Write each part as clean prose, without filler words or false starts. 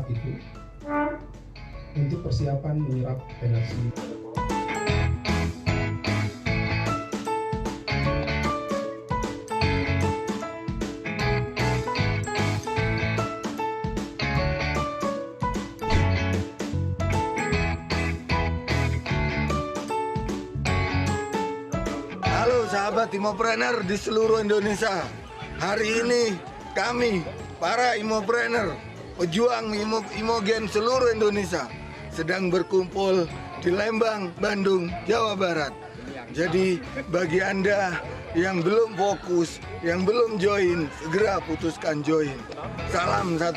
Itu untuk persiapan menyerap energi. Halo sahabat Imopreneur di seluruh Indonesia. Hari ini kami para Imopreneur, pejuang Imogen seluruh Indonesia sedang berkumpul di Lembang, Bandung, Jawa Barat. Jadi bagi Anda yang belum fokus, yang belum join, segera putuskan join. Salam 1.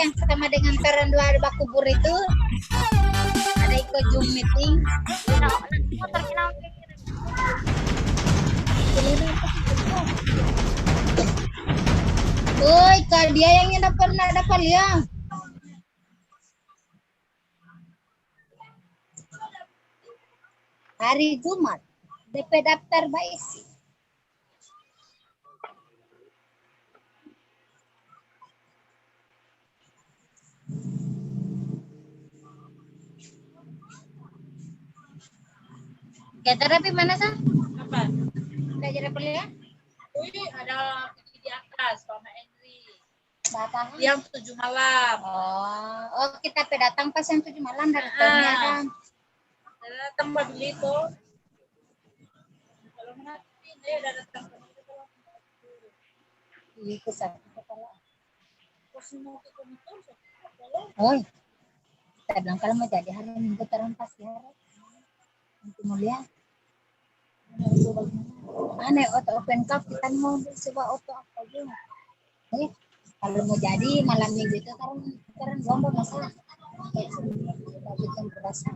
Yang sama dengan peran dua bakubur itu ada ikut Zoom meeting. Woi, kak dia yang pernah dapat ya. Hari Jumat DP daftar baisi. Kita terapi mana sah? Apa? Kita jadi ya? Wih, ada di atas, Mama Henry. Datang. Yang 7 malam. Oh, kita datang pas yang 7 malam dari tahunnya kan. Saya datang beli itu. Kalau nanti dia udah datang ke sini kalau Iya, kesat kepala. Terus mau ke komitor, Oh, saya bilang kalau mau jadi hari Minggu terempas ya. Nanti mau lihat. Aneh auto open cup kita mau coba auto apa aja. Kalau mau jadi malam minggu itu sekarang lomba masalah. Bikin kerasa.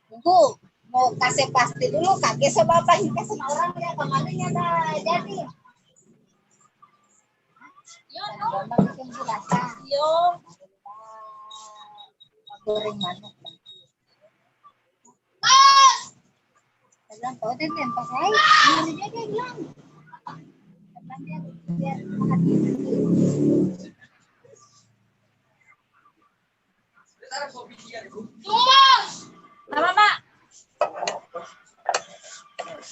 Tunggu mau kasih pasti dulu kakek sama apa kita sama orang ya kemarinnya dah jadi. Yo, lomba bikin kerasa. Yo, goreng manuk. Bilang kau teh tempat lain, dia bilang, dia biar hati. Mama, Mak.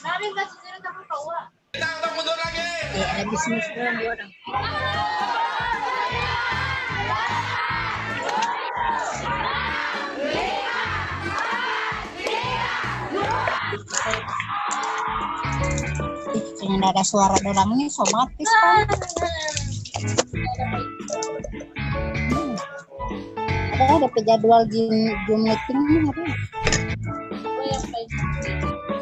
Mami kasih cerita sama kau. Ya, ada bisnis dua orang. nggak ada suara dorang ini somatis kan. Ada jadwal Zoom meeting nih hari.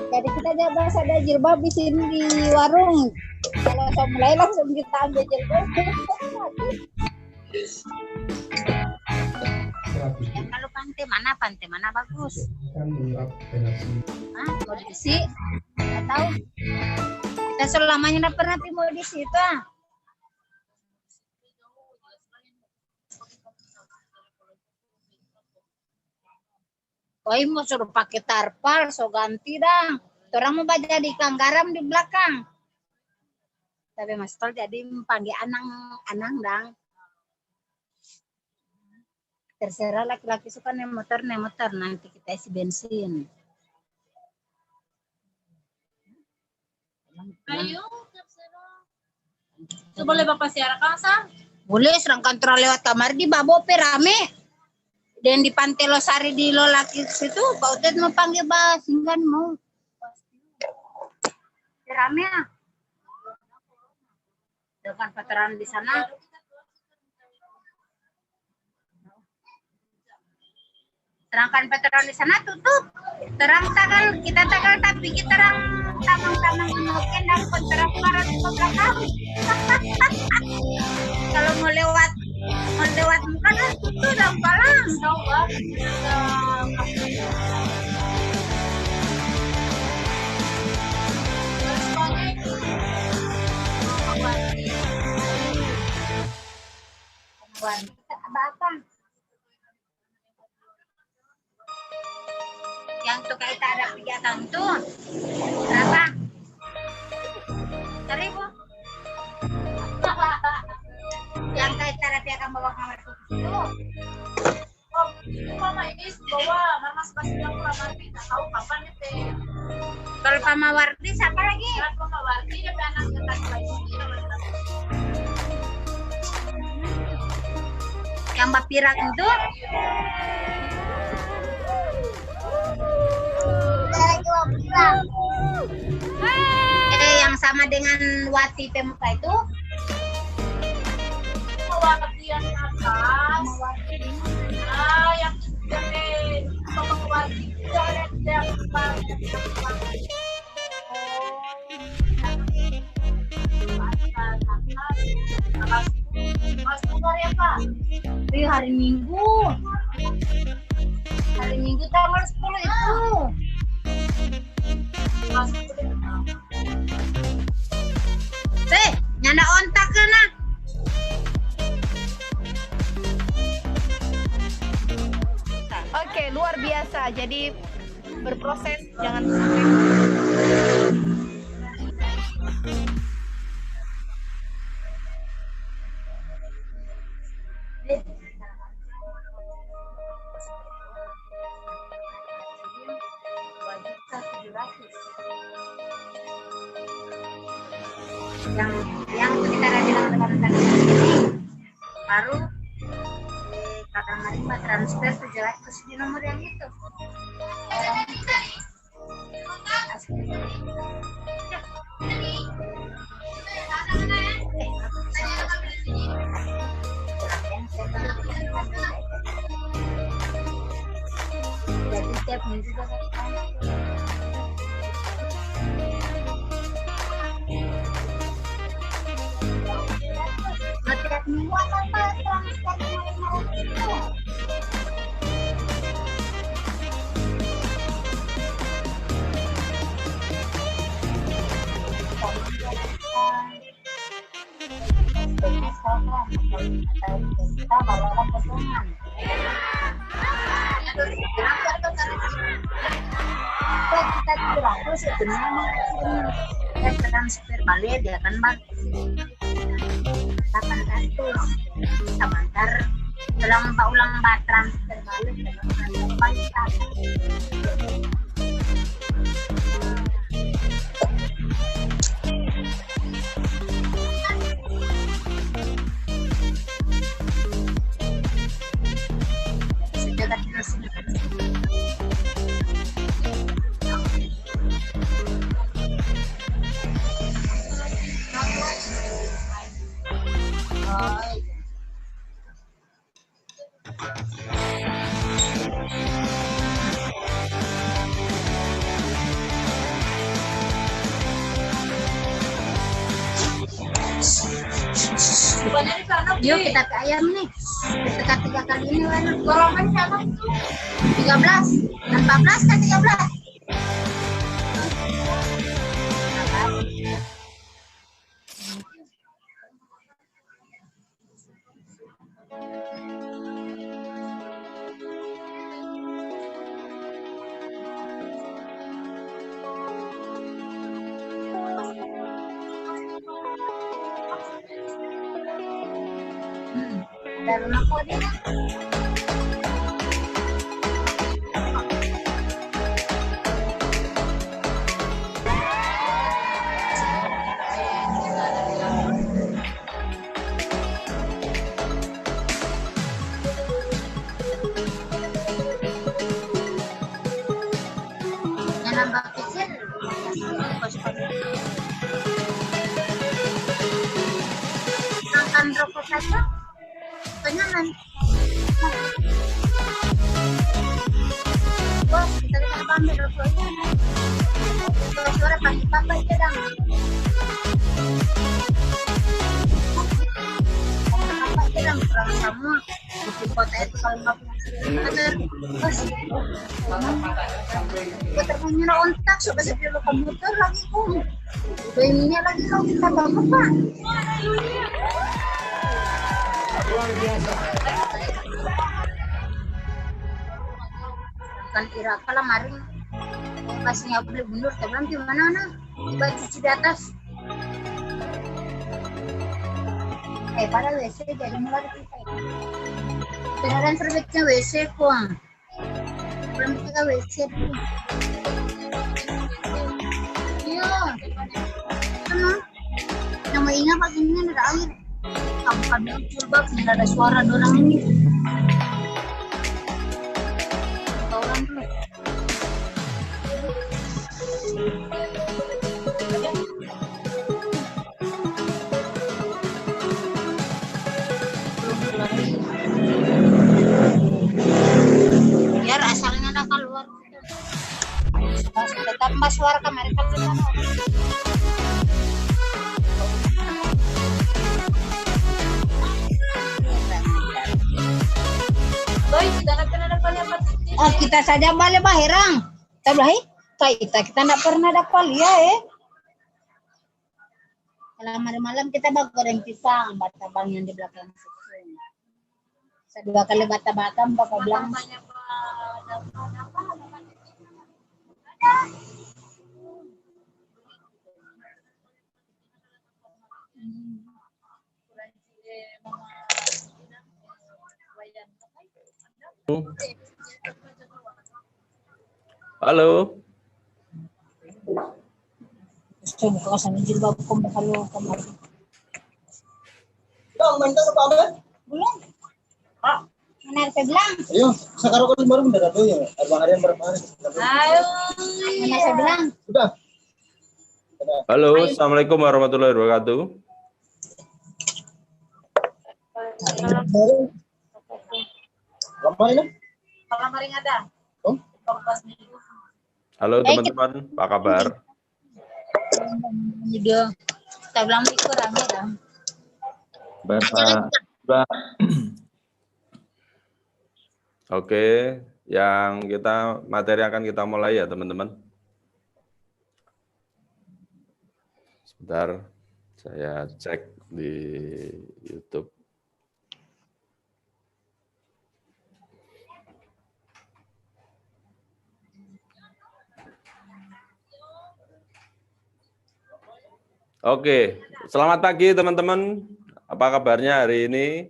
Jadi kita aja bahas ada jilbab di sini di warung. Kalau saya mulai langsung kita ambil jilbab. Kalau pantai mana bagus? Kan menyerap energi. Mau diisi? Nggak tahu. Kita selamanya nggak pernah mau di situ. Koi mau suruh pakai tarpal, so ganti dah. Orang mau baca di kang garam di belakang. Tapi Mas Tol jadi panggil anang dang. Terserah laki-laki suka naik motor nanti kita isi bensin. Ayo, terserah. So, boleh Bapak siarakan, Sam? Boleh, serangkan lewat kamar di Babope rame. Dan di Pantai Losari di Lolaki situ, Pak Utet mau panggil Mbak Singgan mau. Rame ya. Dengan veteran di sana. Terangkan veteran di sana tutup. Terang kita tapi kita terang tamang-tamang menoken dan kontraf karat ke belakang. Kalau mau lewat muka dan tutup dan palang. Apa? Yang tuh kayak ada pijatan tuh berapa? 1.000. Yang kayak cara piakan bawa kamar itu. Oh, Mama ini bawa Mama pasti bilang Wardi, tak tahu kapan itu. Kalau Mama Wardi siapa lagi? Mama Wardi dia anak dekat bayi. Yang Bapirang itu? Yang sama dengan Wati Pemuka itu? Wardi yang atas. Yang Bapak Wardi yang Mas Tunggal ya Pak? Hari Minggu. Hari Minggu tanggal 10 itu. Nyana ontak kana. Oke, luar biasa. Jadi berproses, jangan sampai. Yang kita ada bilang teman-teman ini baru kakak Marimba transfer 700 di nomor yang itu. Jadi setiap minggu setiap minggu apa transfer itu. Kita bawa potongan. Kita 700 sebenarnya kita transfer balik dia kan bang 800 sebentar dalam ulang transfer balik Yuk kita ke ayam nih. Kita 3 kali ini Wan. Golongan siapa itu? 13 dan 14 kan 13. Ada rumah kode kan? Yang nambah kecil. Makan rokok saja. Kenyaman. Bos, kita bisa ambil rokoknya. Suara pagi-pagi aja dong. Apa aja dong, kurang sama. Di kota itu kalau nggak punya bos. Gue terpunya ontak, coba sebelum komputer lagi pun. Ini lagi lo kita bangun pak. Luar biasa. Kan kira kalau maring kasihnya beli mundur, saya bilang gimana nak? Coba cuci di atas. Pada WC jadi mulai kita. Beneran terbitnya WC kok. Belum kita WC dulu. Iya. Kan? Yang mau ingat pas ini ada air. Kamu kan coba tidak ada suara orang ini. Orang dulu. Biar asalnya ada keluar. Tambah suara kemarin kan kita. Oh, kita saja balik bahirang. Kita belahi, kita tidak pernah dapat ya Kalau malam kita bawa goreng pisang, bata-bang yang di belakang situ. Sedua kali bata-bata, bapak bilang. Halo. Saya buka kawasan jilbab kalau kemarin. Dong, minta ke Pak Belum. Mana saya bilang? Ayo, sekarang kan baru mendarat tuh ya. Abang Aryan berapa hari? Ayo. Mana saya bilang? Sudah. Halo, assalamualaikum warahmatullahi wabarakatuh. Lama ini? Kalau maring ada. Oh? Halo teman-teman, apa kabar? Juga. Kita bilang ikut rame dong. Bapak. Oke, yang materi akan kita mulai ya teman-teman. Sebentar, saya cek di YouTube. Oke, selamat pagi teman-teman. Apa kabarnya hari ini?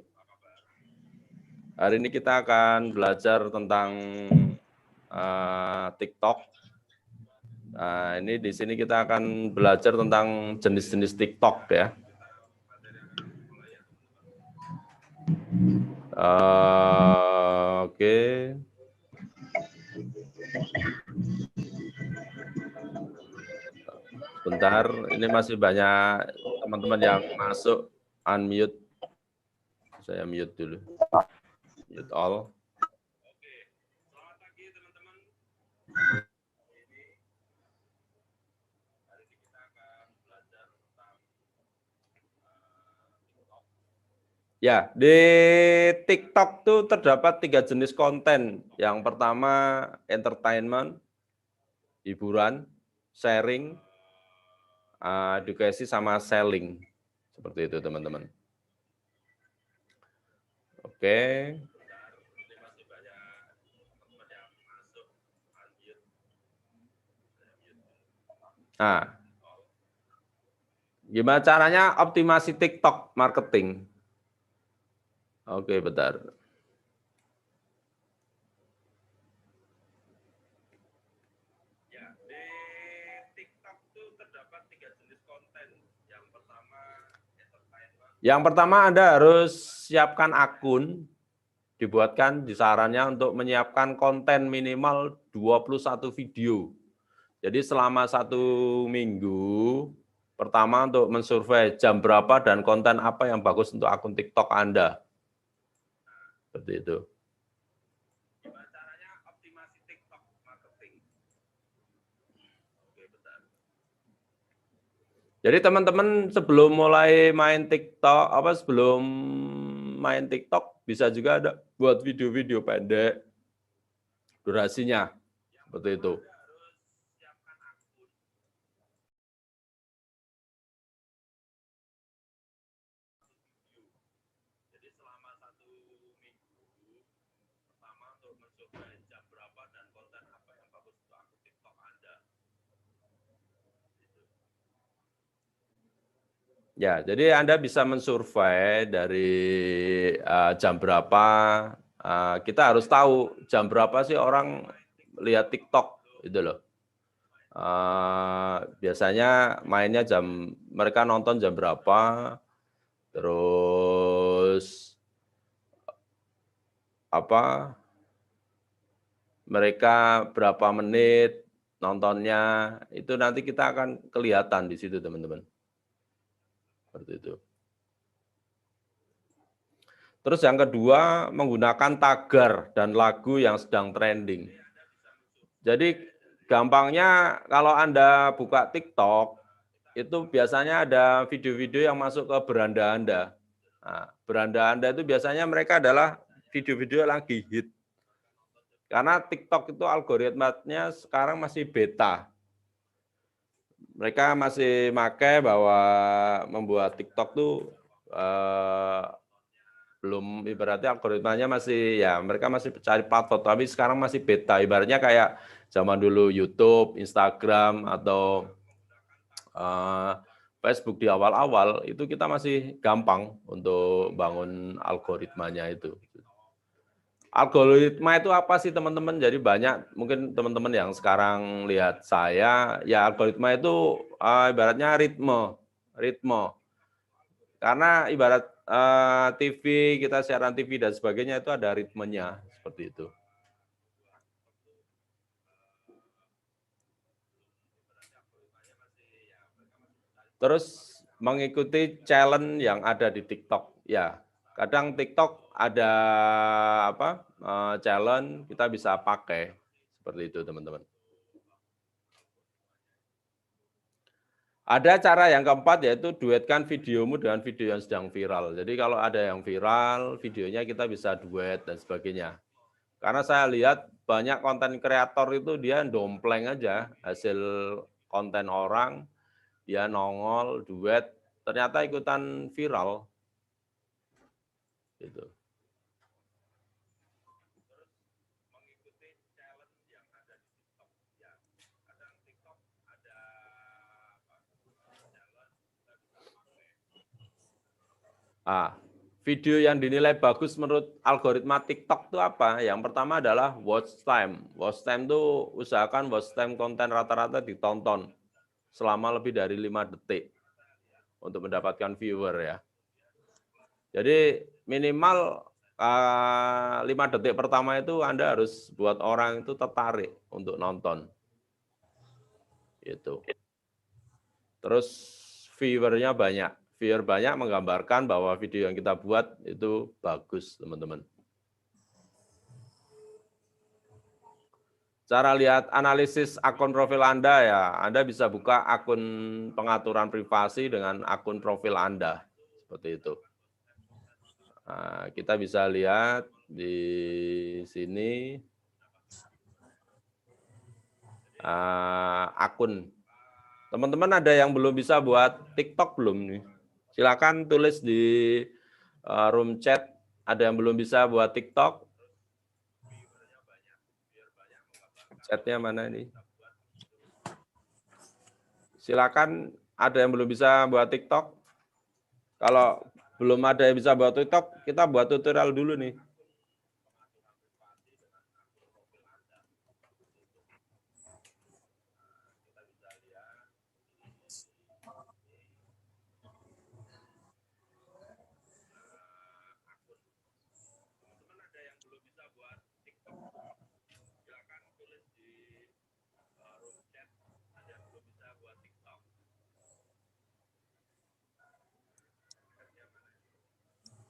Hari ini kita akan belajar tentang TikTok. Nah, ini di sini kita akan belajar tentang jenis-jenis TikTok ya. Oke. Bentar, ini masih banyak teman-teman yang masuk unmute. Saya mute dulu. Mute all. Oke, selamat pagi teman-teman. Hari ini kita akan belajar tentang TikTok. Ya, di TikTok tuh terdapat 3 jenis konten. Yang pertama entertainment, hiburan, sharing, edukasi sama selling. Seperti itu teman-teman. Oke. Nah, gimana caranya optimasi TikTok marketing? Oke, bentar. Ya, di TikTok itu terdapat 3 jenis konten. Yang pertama Anda harus siapkan akun, dibuatkan disarannya untuk menyiapkan konten minimal 21 video. Jadi selama 1 minggu, pertama untuk mensurvei jam berapa dan konten apa yang bagus untuk akun TikTok Anda. Seperti itu. Gimana caranya optimasi TikTok marketing? Oke, bentar. Jadi teman-teman sebelum mulai main TikTok, sebelum main TikTok bisa juga ada buat video-video pendek durasinya. Seperti itu. Ya, jadi Anda bisa mensurvei dari jam berapa, kita harus tahu jam berapa sih orang lihat TikTok, itu loh. Biasanya mainnya mereka nonton jam berapa, terus mereka berapa menit nontonnya, itu nanti kita akan kelihatan di situ teman-teman. Seperti itu. Terus yang kedua, menggunakan tagar dan lagu yang sedang trending. Jadi gampangnya kalau Anda buka TikTok, itu biasanya ada video-video yang masuk ke beranda Anda. Nah, beranda Anda itu biasanya mereka adalah video-video yang lagi hit. Karena TikTok itu algoritmanya sekarang masih beta. Mereka masih pakai bahwa membuat TikTok tuh belum, ibaratnya algoritmanya masih, ya mereka masih cari patot, tapi sekarang masih beta. Ibaratnya kayak zaman dulu YouTube, Instagram, atau Facebook di awal-awal, itu kita masih gampang untuk bangun algoritmanya itu. Algoritma itu apa sih teman-teman? Jadi banyak, mungkin teman-teman yang sekarang lihat saya, ya algoritma itu ibaratnya ritme. Karena ibarat TV, kita siaran TV dan sebagainya itu ada ritmenya, seperti itu. Terus mengikuti challenge yang ada di TikTok. Ya, kadang TikTok ada challenge, kita bisa pakai seperti itu teman-teman. Ada cara yang keempat, yaitu duetkan videomu dengan video yang sedang viral. Jadi kalau ada yang viral, videonya kita bisa duet dan sebagainya. Karena saya lihat banyak konten kreator itu dia dompleng aja hasil konten orang, dia nongol, duet, ternyata ikutan viral. Gitu. Video yang dinilai bagus menurut algoritma TikTok itu apa? Yang pertama adalah watch time. Watch time itu usahakan watch time konten rata-rata ditonton selama lebih dari 5 detik untuk mendapatkan viewer ya. Jadi minimal 5 detik pertama itu Anda harus buat orang itu tertarik untuk nonton. Gitu. Terus viewernya banyak. Viewer banyak menggambarkan bahwa video yang kita buat itu bagus, teman-teman. Cara lihat analisis akun profil Anda ya, Anda bisa buka akun pengaturan privasi dengan akun profil Anda. Seperti itu. Nah, kita bisa lihat di sini akun. Teman-teman ada yang belum bisa buat TikTok belum nih? Silakan tulis di room chat. Ada yang belum bisa buat TikTok? Chatnya mana ini? Silakan, ada yang belum bisa buat TikTok? Kalau belum ada yang bisa buat TikTok, kita buat tutorial dulu nih.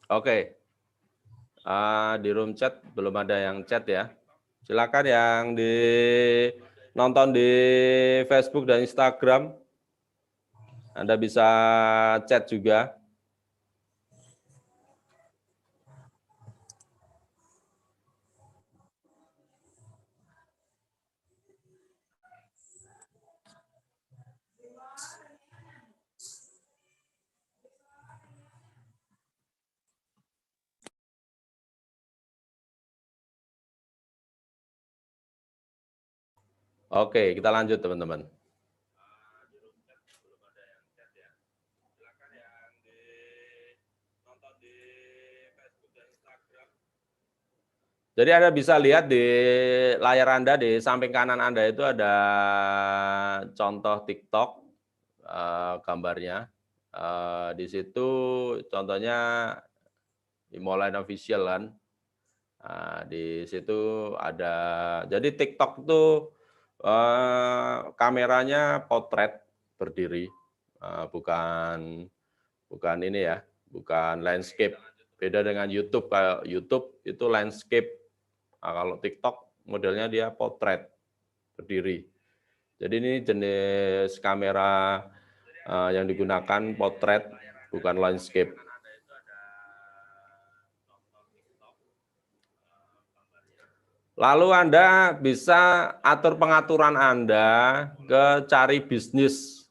Oke, di room chat belum ada yang chat ya. Silakan yang nonton di Facebook dan Instagram, Anda bisa chat juga. Oke, kita lanjut teman-teman. Jadi Anda bisa lihat di layar Anda, di samping kanan Anda itu ada contoh TikTok gambarnya. Di situ contohnya Imoline Official kan. Nah, di situ ada, jadi TikTok itu kameranya potret berdiri, bukan ini ya, bukan landscape. Beda dengan YouTube, kalau YouTube itu landscape. Nah, kalau TikTok modelnya dia potret berdiri. Jadi ini jenis kamera yang digunakan potret, bukan landscape. Lalu Anda bisa atur pengaturan Anda ke cari bisnis.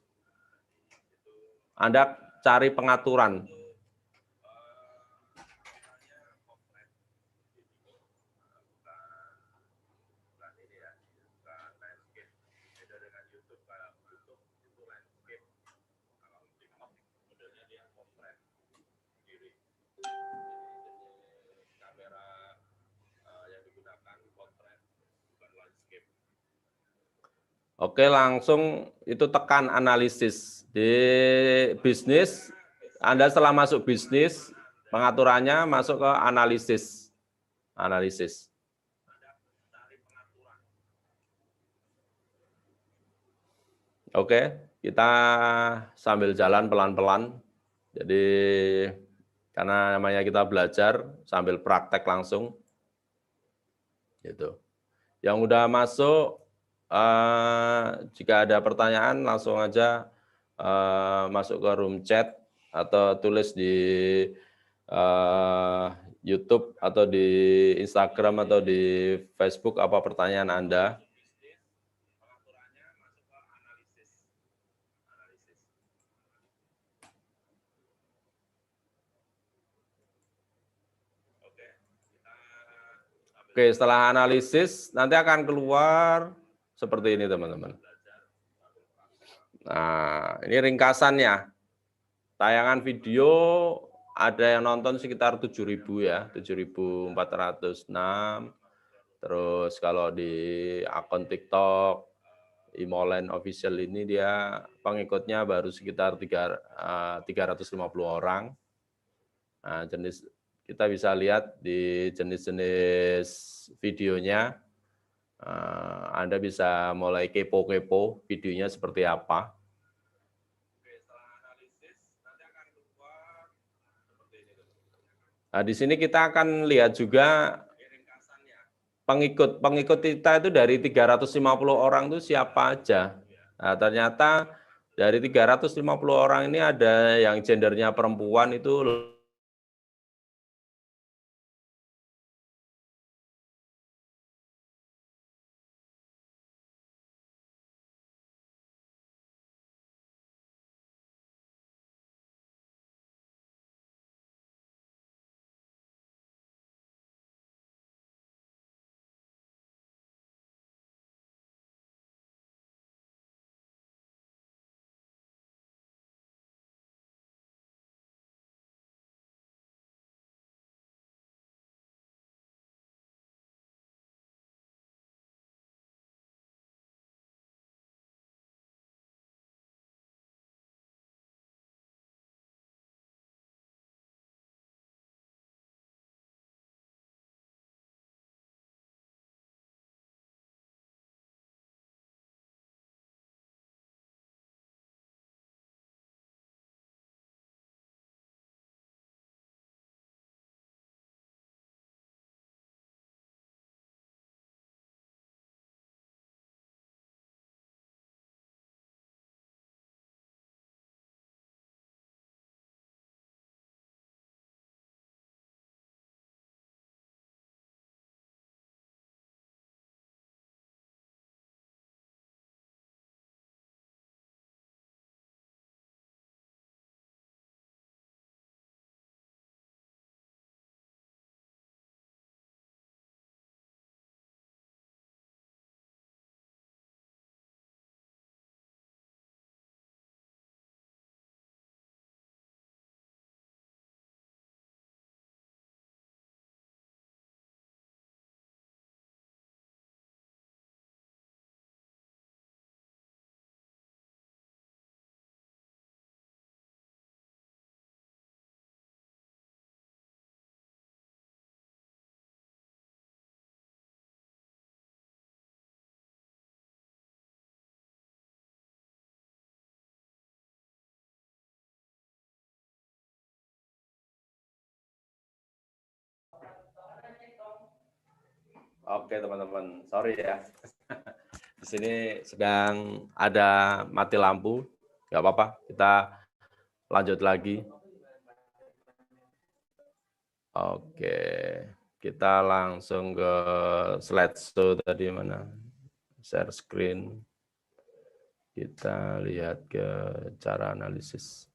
Anda cari pengaturan. Oke, langsung itu tekan analisis. Di bisnis, Anda setelah masuk bisnis, pengaturannya masuk ke analisis. Analisis. Oke, kita sambil jalan pelan-pelan. Jadi, karena namanya kita belajar sambil praktek langsung. Gitu. Yang udah masuk, jika ada pertanyaan langsung aja masuk ke room chat atau tulis di YouTube atau di Instagram atau di Facebook apa pertanyaan Anda. Oke, setelah analisis nanti akan keluar seperti ini teman-teman. Nah, ini ringkasannya. Tayangan video ada yang nonton sekitar 7.000 ya, 7.406. Terus kalau di akun TikTok Imoline Official ini dia pengikutnya baru sekitar 350 orang. Nah, kita bisa lihat di jenis-jenis videonya. Anda bisa mulai kepo-kepo videonya seperti apa. Nah, di sini kita akan lihat juga pengikut kita itu dari 350 orang itu siapa aja. Nah, ternyata dari 350 orang ini ada yang gendernya perempuan itu Oke teman-teman, sorry ya. Di sini sedang ada mati lampu, nggak apa-apa. Kita lanjut lagi. Oke, kita langsung ke slideshow tadi mana? Share screen. Kita lihat ke cara analisis.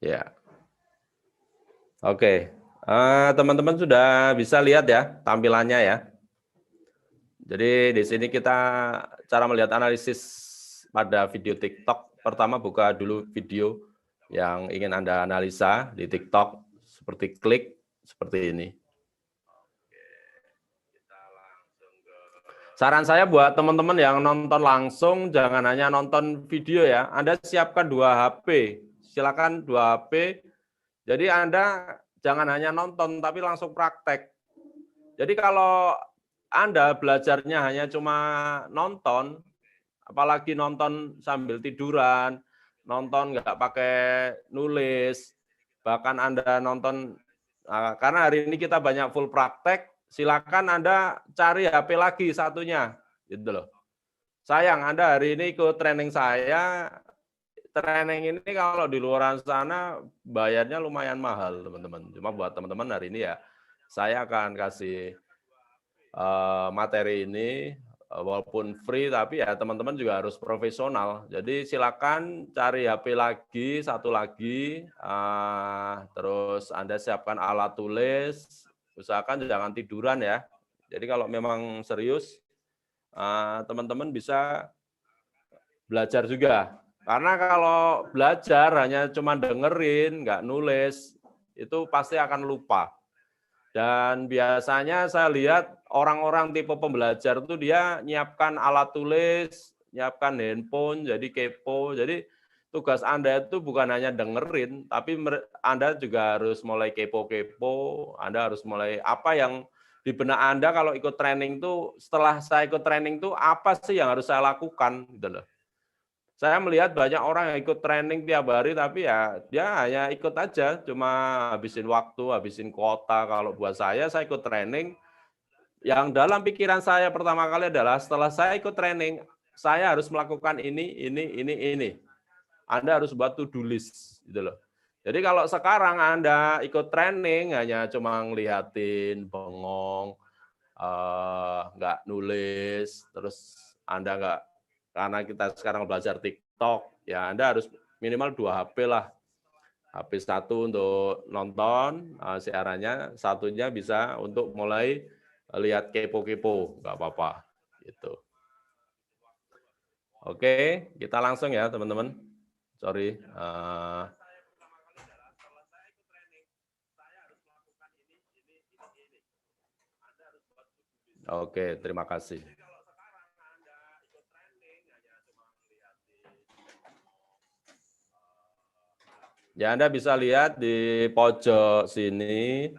Ya. Oke. Teman-teman sudah bisa lihat ya tampilannya ya. Jadi di sini kita cara melihat analisis pada video TikTok. Pertama buka dulu video yang ingin Anda analisa di TikTok, seperti klik seperti ini. Saran saya buat teman-teman yang nonton langsung, jangan hanya nonton video ya. Anda siapkan 2 HP, silakan 2 HP. Jadi Anda jangan hanya nonton, tapi langsung praktek. Jadi kalau Anda belajarnya hanya cuma nonton, apalagi nonton sambil tiduran, nonton nggak pakai nulis, bahkan Anda nonton, karena hari ini kita banyak full praktek, silakan Anda cari HP lagi satunya, gitu loh. Sayang Anda hari ini ikut training saya, training ini kalau di luar sana bayarnya lumayan mahal teman-teman. Cuma buat teman-teman hari ini ya, saya akan kasih materi ini walaupun free, tapi ya teman-teman juga harus profesional. Jadi silakan cari HP lagi, satu lagi, terus Anda siapkan alat tulis, usahakan jangan tiduran ya. Jadi kalau memang serius, teman-teman bisa belajar juga. Karena kalau belajar hanya cuma dengerin, nggak nulis, itu pasti akan lupa. Dan biasanya saya lihat orang-orang tipe pembelajar itu dia nyiapkan alat tulis, nyiapkan handphone, jadi kepo. Jadi tugas Anda itu bukan hanya dengerin, tapi Anda juga harus mulai kepo-kepo. Anda harus mulai apa yang di benak Anda kalau ikut training itu, setelah saya ikut training itu apa sih yang harus saya lakukan gitu loh. Saya melihat banyak orang yang ikut training tiap hari, tapi ya dia hanya ikut aja, cuma habisin waktu, habisin kuota. Kalau buat saya ikut training, yang dalam pikiran saya pertama kali adalah setelah saya ikut training, saya harus melakukan ini. Anda harus buat to-do list, gitu loh. Jadi kalau sekarang Anda ikut training, hanya cuma ngeliatin, bengong, nggak nulis, terus Anda nggak, karena kita sekarang belajar TikTok, ya Anda harus minimal 2 HP lah. HP satu untuk nonton siarannya, satunya bisa untuk mulai lihat kepo-kepo, nggak apa-apa. Gitu. Oke, kita langsung ya teman-teman. Sorry. Oke, terima kasih. Ya, Anda bisa lihat di pojok sini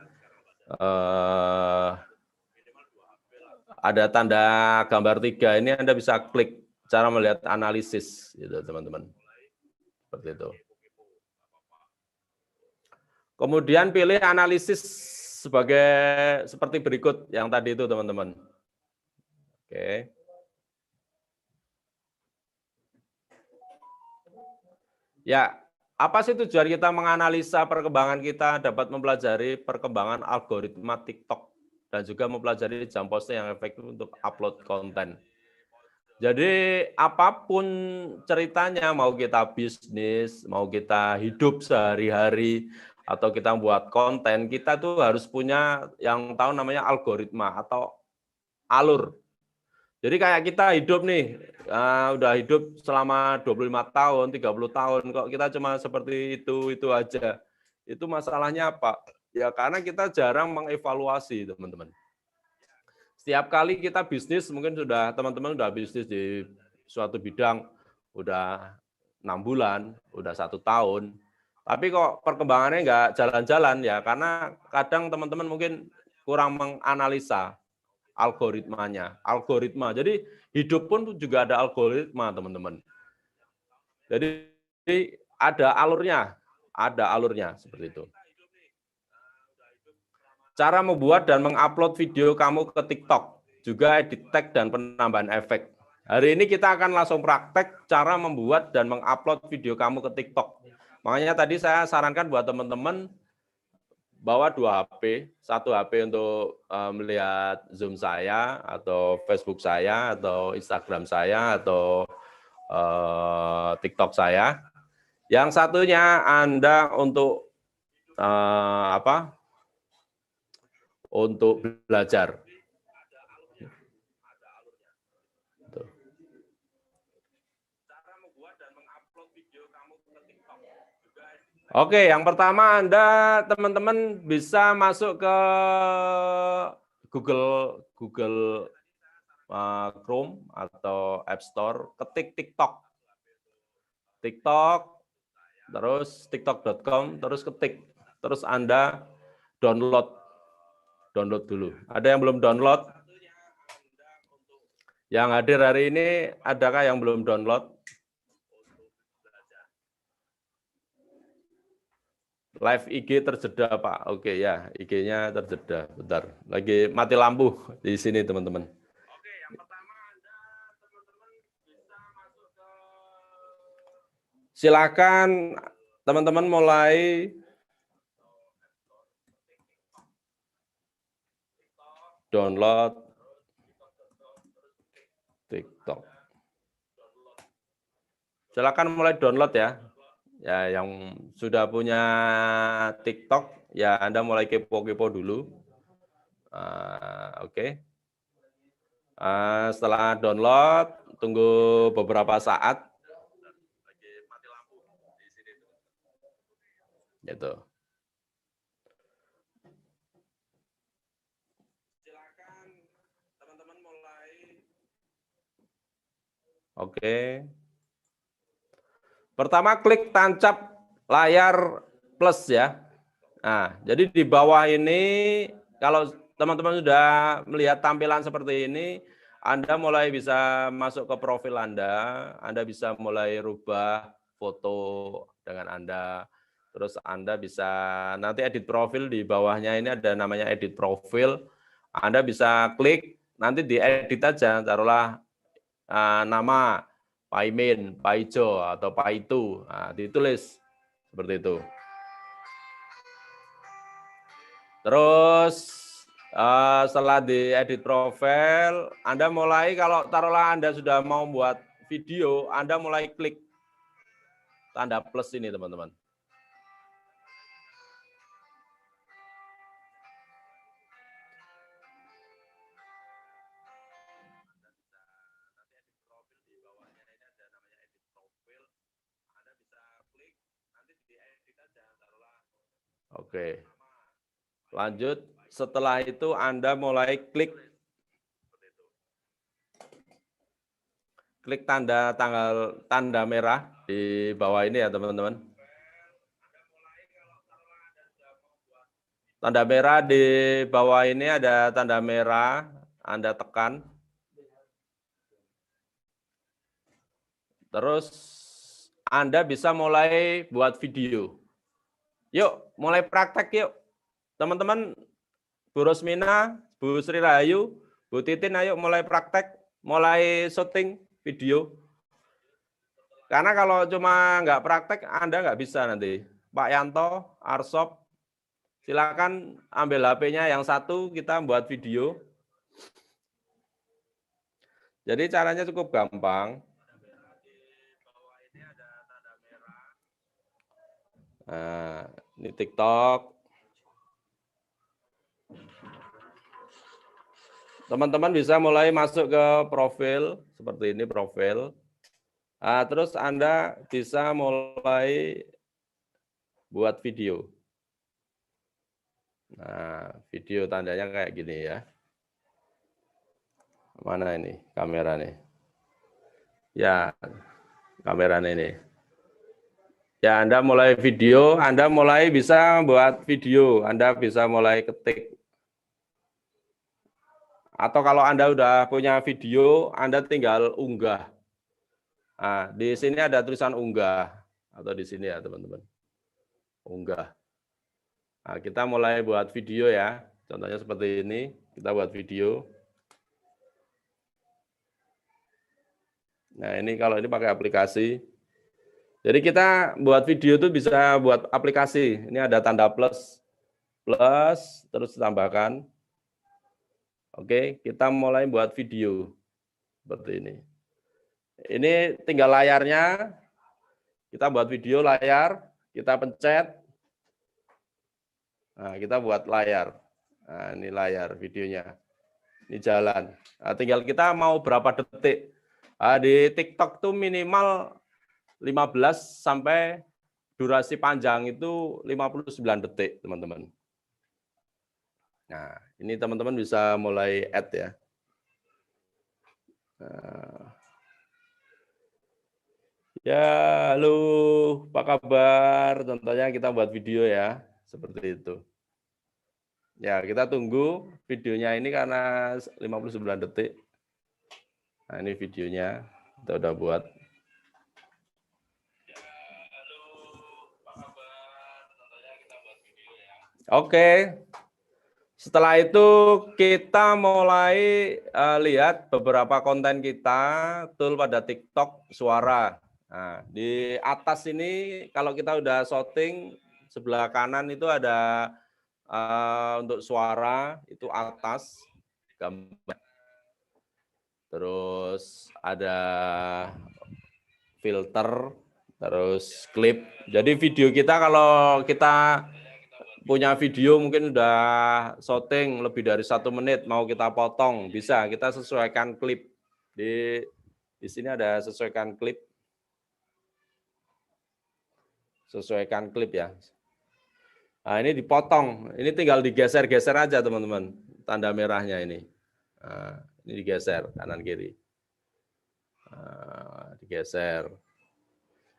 ada tanda gambar 3. Ini Anda bisa klik cara melihat analisis, gitu teman-teman. Seperti itu. Kemudian pilih analisis seperti berikut yang tadi itu teman-teman. Oke. Ya. Apa sih tujuan kita menganalisa perkembangan kita, dapat mempelajari perkembangan algoritma TikTok, dan juga mempelajari jam posting yang efektif untuk upload konten. Jadi apapun ceritanya, mau kita bisnis, mau kita hidup sehari-hari, atau kita buat konten, kita tuh harus punya yang tahu namanya algoritma atau alur. Jadi kayak kita hidup nih, udah hidup selama 25 tahun, 30 tahun, kok kita cuma seperti itu aja. Itu masalahnya apa? Ya karena kita jarang mengevaluasi, teman-teman. Setiap kali kita bisnis, mungkin teman-teman sudah bisnis di suatu bidang, udah 6 bulan, udah 1 tahun, tapi kok perkembangannya nggak jalan-jalan ya, karena kadang teman-teman mungkin kurang menganalisa algoritma. Jadi hidup pun juga ada algoritma, teman-teman. Jadi ada alurnya. ada alurnya seperti itu. Cara membuat dan mengupload video kamu ke TikTok, juga edit tag dan penambahan efek. Hari ini kita akan langsung praktek cara membuat dan mengupload video kamu ke TikTok. Makanya tadi saya sarankan buat teman-teman bawa 2 HP, 1 HP untuk melihat Zoom saya, atau Facebook saya, atau Instagram saya, atau TikTok saya. Yang satunya Anda untuk untuk belajar. Oke, yang pertama teman-teman bisa masuk ke Google Chrome atau App Store, ketik TikTok, terus tiktok.com, terus ketik, terus Anda download dulu. Ada yang belum download? Yang hadir hari ini, adakah yang belum download? Live IG terjeda, Pak. Oke ya, IG-nya terjeda. Bentar, lagi mati lampu di sini, teman-teman. Oke, yang pertama teman-teman bisa masuk ke... Silakan teman-teman mulai download TikTok. Silakan mulai download ya. Ya, yang sudah punya TikTok, ya Anda mulai kepo-kepo dulu. Oke. Setelah download, tunggu beberapa saat. Gitu. Silakan teman-teman mulai. Oke. Pertama klik tancap layar plus ya. Nah, jadi di bawah ini kalau teman-teman sudah melihat tampilan seperti ini, Anda mulai bisa masuk ke profil Anda bisa mulai rubah foto dengan Anda. Terus Anda bisa nanti edit profil, di bawahnya ini ada namanya edit profil. Anda bisa klik, nanti diedit aja, taruhlah nama Pak Imin, Pak Ijo, atau Pak Itu. Nah, ditulis seperti itu. Terus setelah diedit profil, Anda mulai, kalau taruhlah Anda sudah mau buat video, Anda mulai klik tanda plus ini, teman-teman. Oke, lanjut. Setelah itu Anda mulai klik tanda merah di bawah ini ya, teman-teman. Tanda merah di bawah ini ada tanda merah, Anda tekan. Terus Anda bisa mulai buat video. Yuk, mulai praktek yuk. Teman-teman, Bu Rosmina, Bu Sri Rahayu, Bu Titin, ayo mulai praktek, mulai syuting video. Karena kalau cuma nggak praktek, Anda nggak bisa nanti. Pak Yanto, Arsop, silakan ambil HP-nya yang satu, kita buat video. Jadi caranya cukup gampang. Nah, ini TikTok. Teman-teman bisa mulai masuk ke profil, seperti ini profil. Nah, terus Anda bisa mulai buat video. Nah, video tandanya kayak gini ya. Mana ini kamera nih? Ya, kamera ini. Ya, Anda mulai video, Anda mulai bisa buat video, Anda bisa mulai ketik. Atau kalau Anda udah punya video, Anda tinggal unggah. Nah, di sini ada tulisan unggah, atau di sini ya, teman-teman. unggah. Nah, kita mulai buat video ya. Contohnya seperti ini, kita buat video. Nah, ini kalau ini pakai aplikasi. Jadi kita buat video itu bisa buat aplikasi. Ini ada tanda plus, terus tambahkan. Oke, kita mulai buat video. Seperti ini. Ini tinggal layarnya. Kita buat video layar, kita pencet. Nah, kita buat layar. Nah, ini layar videonya. Ini jalan. Nah, tinggal kita mau berapa detik. Nah, di TikTok tuh minimal 15 sampai durasi panjang itu 59 detik, teman-teman. Nah, ini teman-teman bisa mulai add ya. Nah. Ya, halo, apa kabar? Contohnya kita buat video ya. Seperti itu. Ya, kita tunggu videonya ini karena 59 detik. Nah, ini videonya. Kita udah buat. Oke. Setelah itu kita mulai lihat beberapa konten kita tool pada TikTok suara. Nah, di atas ini kalau kita udah shooting sebelah kanan itu ada untuk suara itu atas gambar. Terus ada filter, terus klip. Jadi video kita kalau kita punya video mungkin udah shooting lebih dari 1 menit, mau kita potong bisa, kita sesuaikan klip. Di sini ada sesuaikan klip. Sesuaikan klip ya. Nah, ini dipotong. Ini tinggal digeser-geser aja teman-teman. Tanda merahnya ini. Nah, ini digeser kanan kiri. Nah, digeser.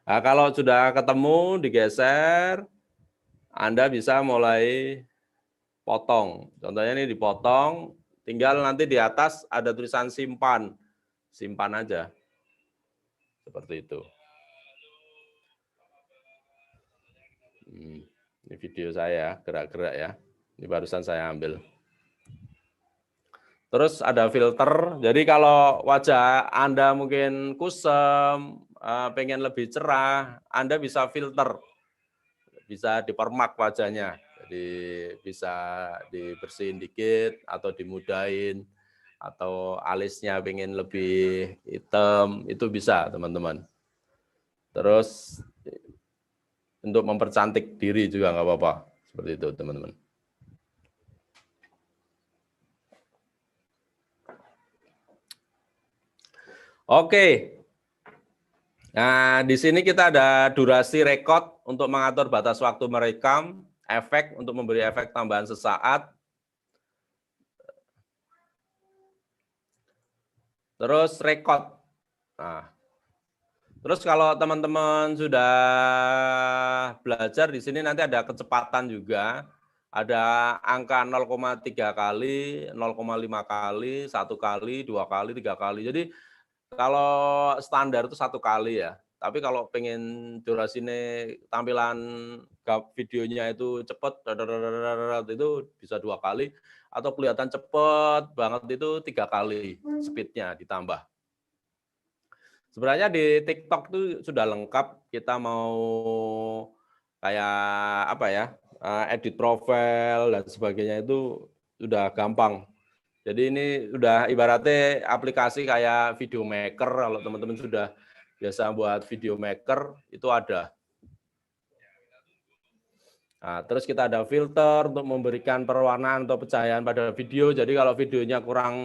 Nah, kalau sudah ketemu digeser, Anda bisa mulai potong. Contohnya ini dipotong, tinggal nanti di atas ada tulisan simpan. Simpan aja. Seperti itu. Ini video saya gerak-gerak ya. Ini barusan saya ambil. Terus ada filter. Jadi kalau wajah Anda mungkin kusam, pengen lebih cerah, Anda bisa filter. Bisa dipermak wajahnya. Jadi bisa dibersihin dikit atau dimudahin atau alisnya pengen lebih hitam, itu bisa, teman-teman. Terus untuk mempercantik diri juga nggak apa-apa. Seperti itu, teman-teman. Oke. Nah, di sini kita ada durasi record untuk mengatur batas waktu merekam, efek untuk memberi efek tambahan sesaat. Terus record. Nah, terus kalau teman-teman sudah belajar di sini nanti ada kecepatan juga. Ada angka 0,3 kali, 0,5 kali, 1 kali, 2 kali, 3 kali. Jadi kalau standar itu 1 kali ya. Tapi kalau pengen durasinya tampilan videonya itu cepat, itu bisa 2 kali. Atau kelihatan cepat banget itu 3 kali speednya ditambah. Sebenarnya di TikTok itu sudah lengkap. Kita mau kayak apa ya, edit profile dan sebagainya itu sudah gampang. Jadi ini udah ibaratnya aplikasi kayak video maker. Kalau teman-teman sudah biasa buat video maker itu ada. Nah, terus kita ada filter untuk memberikan perwarnaan atau pencahayaan pada video. Jadi kalau videonya kurang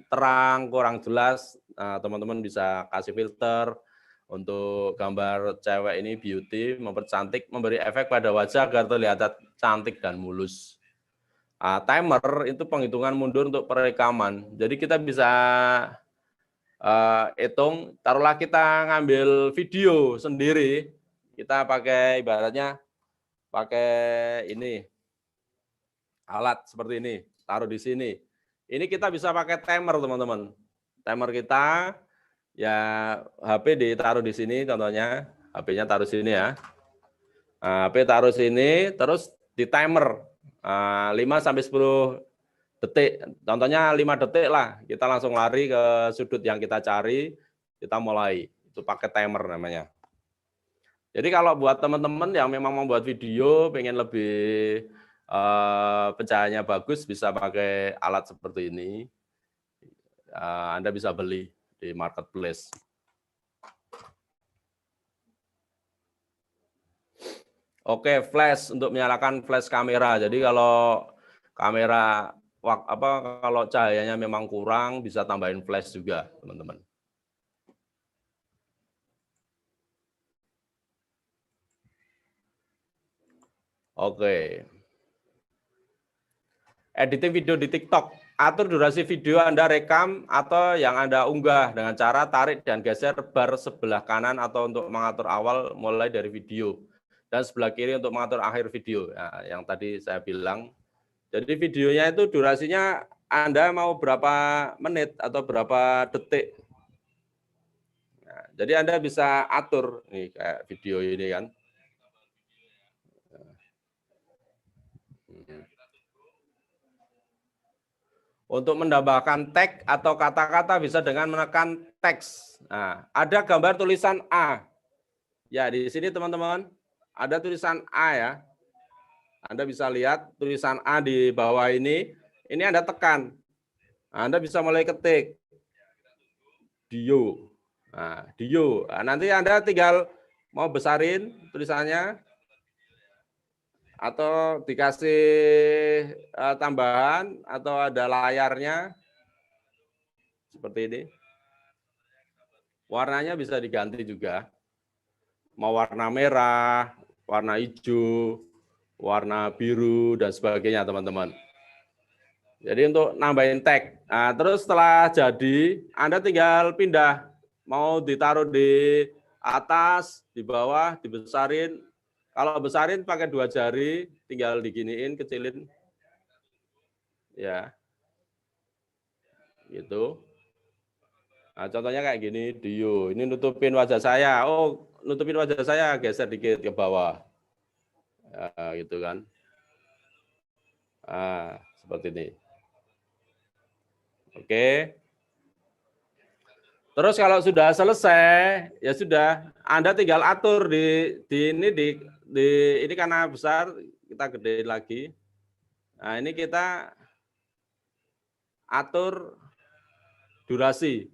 terang, kurang jelas, teman-teman bisa kasih filter untuk gambar cewek ini beauty, mempercantik, memberi efek pada wajah agar terlihat cantik dan mulus. Timer itu penghitungan mundur untuk perekaman. Jadi kita bisa hitung, taruhlah kita ngambil video sendiri, kita pakai ibaratnya pakai ini alat seperti ini, taruh di sini. Ini kita bisa pakai timer, teman-teman. Timer kita ya HP ditaruh di sini, contohnya HP-nya taruh sini ya. Nah, HP taruh sini, terus di timer 5-10 detik. Contohnya 5 detik lah, kita langsung lari ke sudut yang kita cari, kita mulai. Itu pakai timer namanya. Jadi kalau buat teman-teman yang memang membuat video, pengen lebih pencahayaannya bagus, bisa pakai alat seperti ini. Anda bisa beli di marketplace. Oke, flash untuk menyalakan flash kamera. Jadi kalau kamera kalau cahayanya memang kurang, bisa tambahin flash juga, teman-teman. Oke. Editing video di TikTok. Atur durasi video Anda rekam atau yang Anda unggah dengan cara tarik dan geser bar sebelah kanan atau untuk mengatur awal mulai dari video. Dan sebelah kiri untuk mengatur akhir video. Nah, yang tadi saya bilang. Jadi videonya itu durasinya Anda mau berapa menit atau berapa detik. Nah, jadi Anda bisa atur. Nih kayak video ini kan. Untuk menambahkan tag atau kata-kata bisa dengan menekan teks. Nah, ada gambar tulisan A. Ya, di sini teman-teman ada tulisan A ya. Anda bisa lihat tulisan A di bawah ini. Ini Anda tekan. Anda bisa mulai ketik. Dio. Nah, Dio. Nah, nanti Anda tinggal mau besarin tulisannya atau dikasih tambahan atau ada layarnya seperti ini. Warnanya bisa diganti juga. Mau warna merah, warna hijau, warna biru dan sebagainya, teman-teman. Jadi untuk nambahin tag. Nah, terus setelah jadi, Anda tinggal pindah. Mau ditaruh di atas, di bawah, dibesarin. Kalau besarin pakai 2 jari, tinggal diginiin, kecilin. Ya. Gitu. Nah, contohnya kayak gini, Dio. Ini nutupin wajah saya. Oh, nutupin wajah saya, geser dikit ke bawah. Ya, gitu kan. Nah, seperti ini. Oke. Terus kalau sudah selesai, ya sudah, Anda tinggal atur di ini karena besar, kita gedein lagi. Nah, ini kita atur durasi.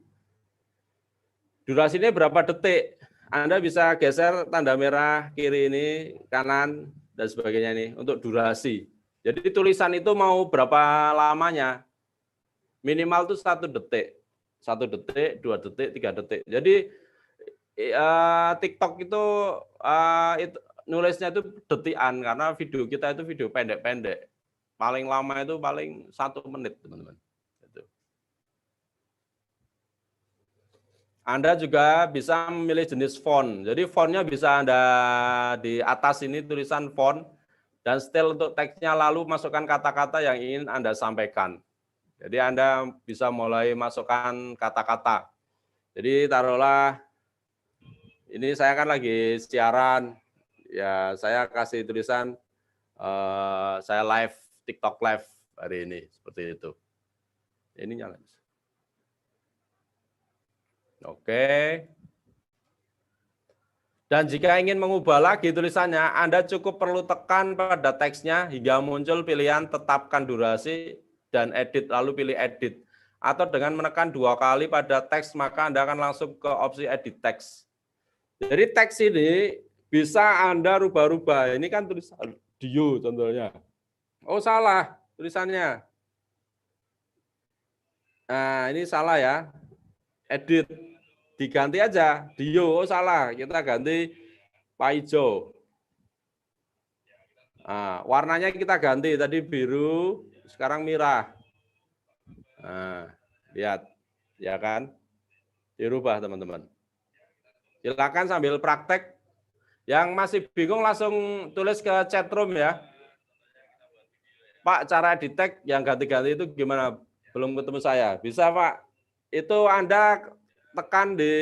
Durasinya berapa detik? Anda bisa geser tanda merah kiri ini, kanan, dan sebagainya ini untuk durasi. Jadi tulisan itu mau berapa lamanya? Minimal itu 1 detik. 1 detik, 2 detik, 3 detik. Jadi TikTok itu nulisnya itu detikan karena video kita itu video pendek-pendek. Paling lama itu paling 1 menit, teman-teman. Anda juga bisa memilih jenis font. Jadi fontnya bisa Anda di atas ini tulisan font dan style untuk teksnya, lalu masukkan kata-kata yang ingin Anda sampaikan. Jadi Anda bisa mulai masukkan kata-kata. Jadi taruhlah, ini saya kan lagi siaran, ya saya kasih tulisan, saya live, TikTok live hari ini, seperti itu. Ini nyala. Oke. Dan jika ingin mengubah lagi tulisannya, Anda cukup perlu tekan pada teksnya hingga muncul pilihan tetapkan durasi dan edit, lalu pilih edit. Atau dengan menekan 2 kali pada teks, maka Anda akan langsung ke opsi edit teks. Jadi teks ini bisa Anda rubah-rubah. Ini kan tulisan Dio contohnya. Oh salah tulisannya. Nah ini salah ya. Edit. Diganti aja, Dio, oh salah, kita ganti Paijo. Nah, warnanya kita ganti, tadi biru, sekarang merah. Nah, lihat, ya kan? Dirubah teman-teman. Silakan sambil praktek. Yang masih bingung langsung tulis ke chatroom ya. Pak, cara edit tag yang ganti-ganti itu gimana? Belum ketemu saya. Bisa Pak, itu Anda tekan di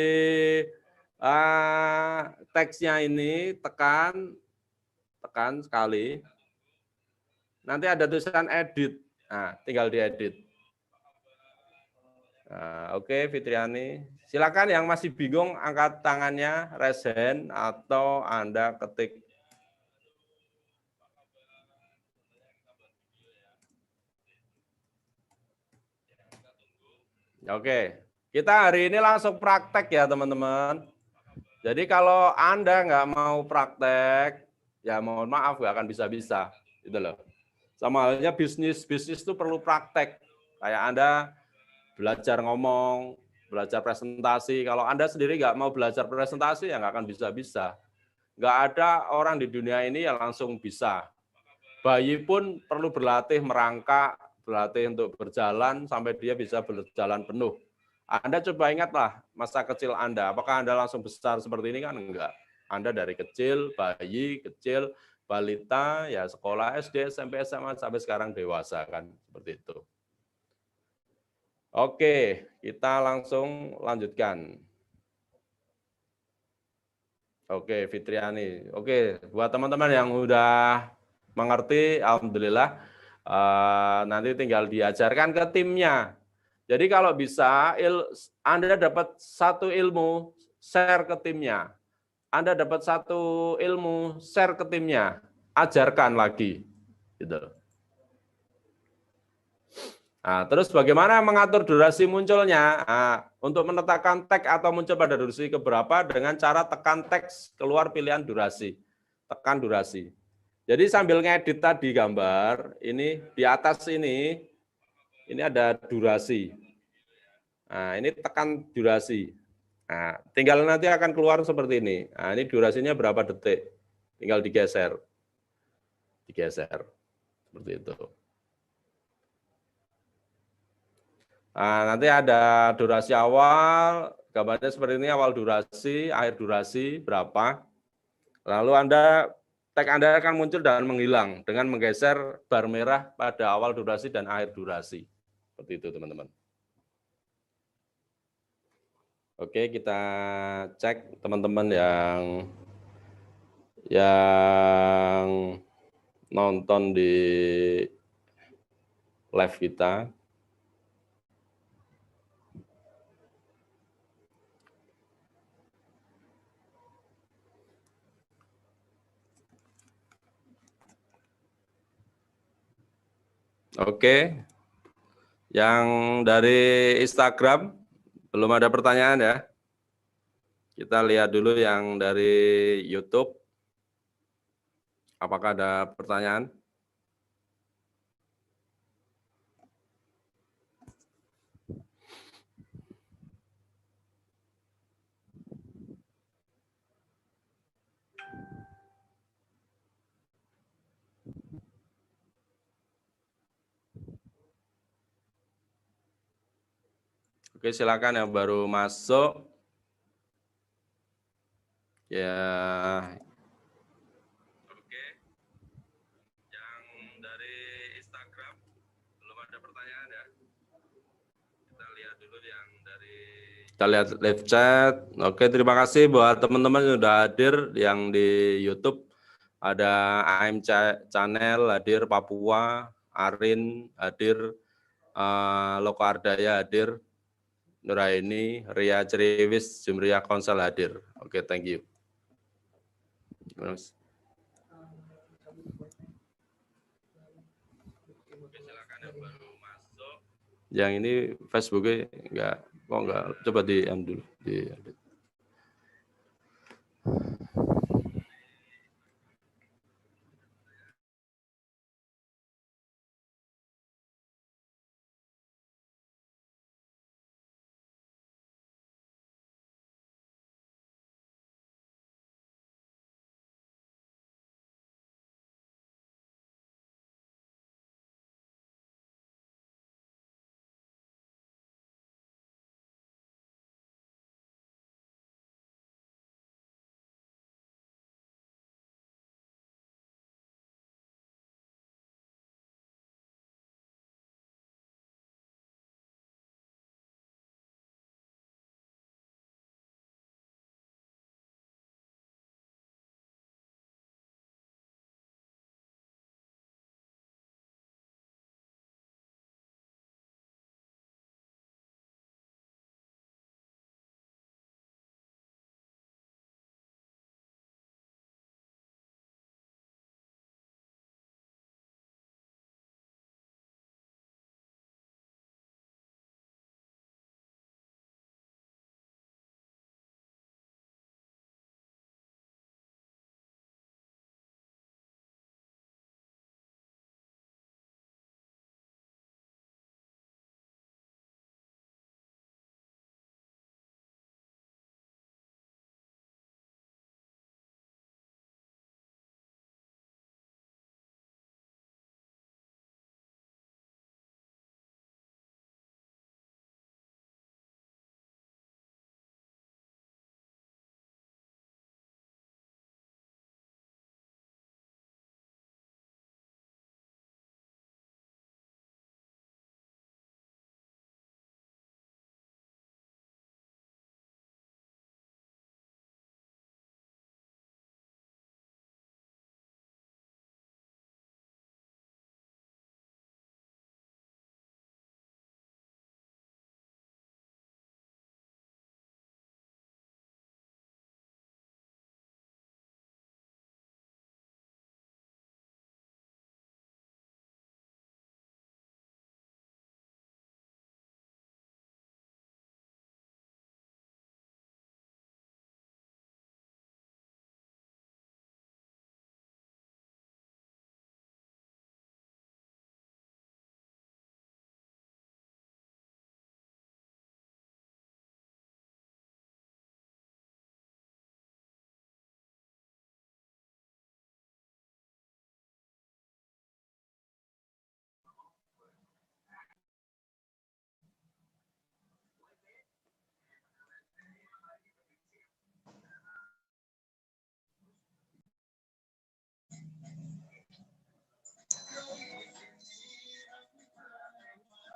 teksnya ini, tekan, tekan sekali. Nanti ada tulisan edit. Nah, tinggal diedit. Nah, oke, Fitriani. Silakan yang masih bingung angkat tangannya, raise hand, atau Anda ketik. Oke, kita hari ini langsung praktek ya teman-teman. Jadi kalau Anda nggak mau praktek, ya mohon maaf nggak akan bisa-bisa. Gitu loh. Sama halnya bisnis itu perlu praktek. Kayak Anda belajar ngomong, belajar presentasi. Kalau Anda sendiri nggak mau belajar presentasi, ya nggak akan bisa-bisa. Nggak ada orang di dunia ini yang langsung bisa. Bayi pun perlu berlatih merangkak, berlatih untuk berjalan sampai dia bisa berjalan penuh. Anda coba ingatlah masa kecil Anda, apakah Anda langsung besar seperti ini kan? Enggak. Anda dari kecil, bayi, kecil, balita, ya sekolah SD, SMP, SMA, sampai sekarang dewasa kan, seperti itu. Oke, kita langsung lanjutkan. Oke, Fitriani. Oke, buat teman-teman yang udah mengerti, alhamdulillah. Nanti tinggal diajarkan ke timnya. Jadi kalau bisa, Anda dapat satu ilmu, share ke timnya. Anda dapat satu ilmu, share ke timnya. Ajarkan lagi. Gitu. Nah, terus bagaimana mengatur durasi munculnya? Nah, untuk menetapkan tag atau muncul pada durasi keberapa dengan cara tekan teks keluar pilihan durasi. Tekan durasi. Jadi sambil ngedit tadi gambar, ini di atas ini ada durasi. Nah, ini tekan durasi. Nah, tinggal nanti akan keluar seperti ini. Nah, ini durasinya berapa detik. Tinggal digeser. Digeser. Seperti itu. Nah, nanti ada durasi awal, gambarnya seperti ini, awal durasi, akhir durasi, berapa. Lalu tag Anda akan muncul dan menghilang dengan menggeser bar merah pada awal durasi dan akhir durasi. Seperti itu, teman-teman. Oke, kita cek teman-teman yang nonton di live kita. Oke, yang dari Instagram belum ada pertanyaan ya. Kita lihat dulu yang dari YouTube. Apakah ada pertanyaan? Oke, silakan yang baru masuk. Ya. Oke. Yang dari Instagram belum ada pertanyaan ya. Kita lihat dulu yang dari Kita lihat live chat. Oke, terima kasih buat teman-teman yang sudah hadir yang di YouTube. Ada AM Channel hadir, Papua, Arin hadir, Loko Ardaya hadir, Nuraini, Ria Ceriwis, Jumria Konsel hadir. Oke, thank you. Mas. Yang ini Facebooknya enggak, coba di dulu.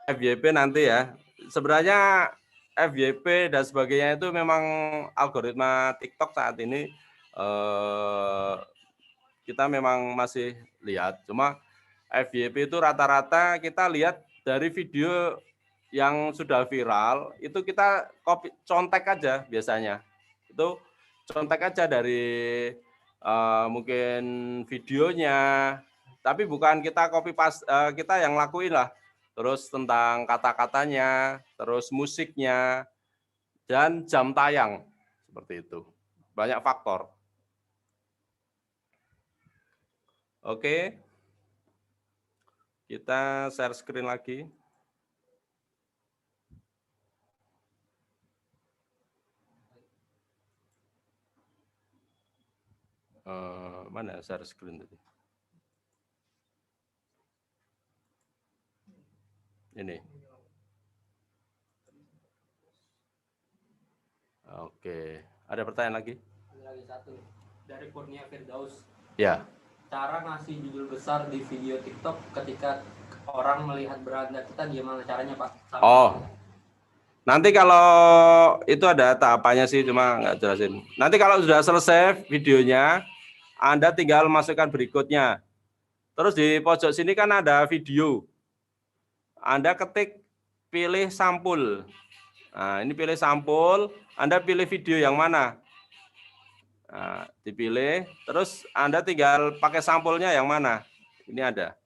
FYP nanti ya. Sebenarnya FYP dan sebagainya itu memang algoritma TikTok saat ini kita memang masih lihat. Cuma FYP itu rata-rata kita lihat dari video yang sudah viral, itu kita contek aja biasanya. Itu contek aja dari mungkin videonya, tapi bukan kita copy paste, kita yang lakuin lah. Terus tentang kata-katanya, terus musiknya, dan jam tayang, seperti itu. Banyak faktor. Oke, kita share screen lagi. Mana share screen tadi? Ini. Oke, ada pertanyaan lagi? Lagi satu dari Kurnia Firdaus. Ya. Cara ngasih judul besar di video TikTok ketika orang melihat beranda kita gimana caranya, Pak? Oh, nanti kalau itu ada tahapannya sih, cuma nggak jelasin. Nanti kalau sudah selesai videonya, Anda tinggal masukkan berikutnya. Terus di pojok sini kan ada video. Anda ketik pilih sampul. Nah, ini pilih sampul, Anda pilih video yang mana? Nah, dipilih, terus Anda tinggal pakai sampulnya yang mana? Ini ada.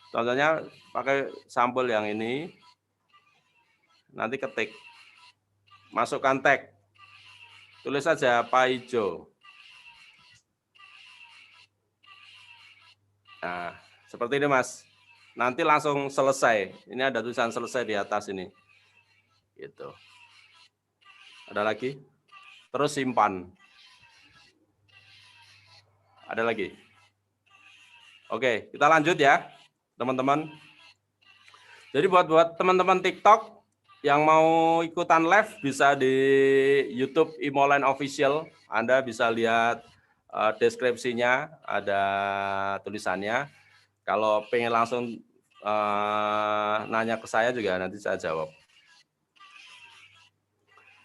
Contohnya pakai sampul yang ini. Nanti ketik. Masukkan tag. Tulis saja Pak Ijo. Nah, seperti ini, Mas. Nanti langsung selesai. Ini ada tulisan selesai di atas ini. Gitu. Ada lagi? Terus simpan. Ada lagi? Oke, kita lanjut ya, teman-teman. Jadi buat teman-teman TikTok yang mau ikutan live bisa di YouTube Imoline Official. Anda bisa lihat deskripsinya, ada tulisannya. Kalau pengen langsung nanya ke saya juga nanti saya jawab.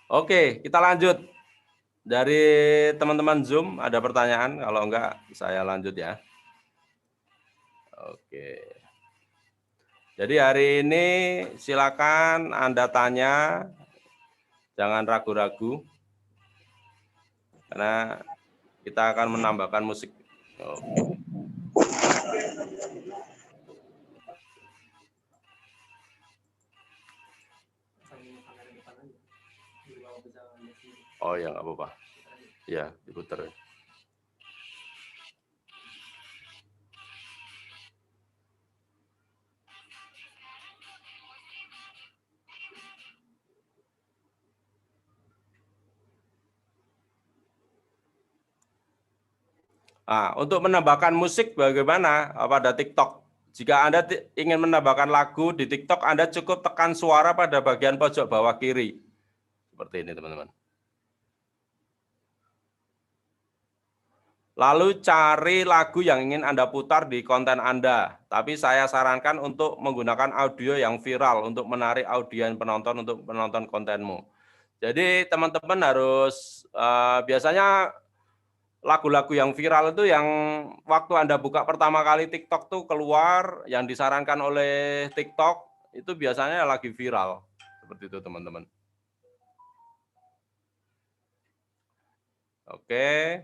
Oke, kita lanjut. Dari teman-teman Zoom ada pertanyaan? Kalau enggak, saya lanjut ya. Oke. Jadi hari ini silakan Anda tanya, jangan ragu-ragu, karena kita akan menambahkan musik. Oh ya, nggak apa-apa. Ya, diputar. Nah, untuk menambahkan musik bagaimana pada TikTok? Jika Anda ingin menambahkan lagu di TikTok, Anda cukup tekan suara pada bagian pojok bawah kiri. Seperti ini, teman-teman. Lalu cari lagu yang ingin Anda putar di konten Anda. Tapi saya sarankan untuk menggunakan audio yang viral untuk menarik audiens penonton untuk menonton kontenmu. Jadi teman-teman harus biasanya lagu-lagu yang viral itu yang waktu Anda buka pertama kali TikTok tuh keluar, yang disarankan oleh TikTok itu biasanya lagi viral. Seperti itu, teman-teman. Oke.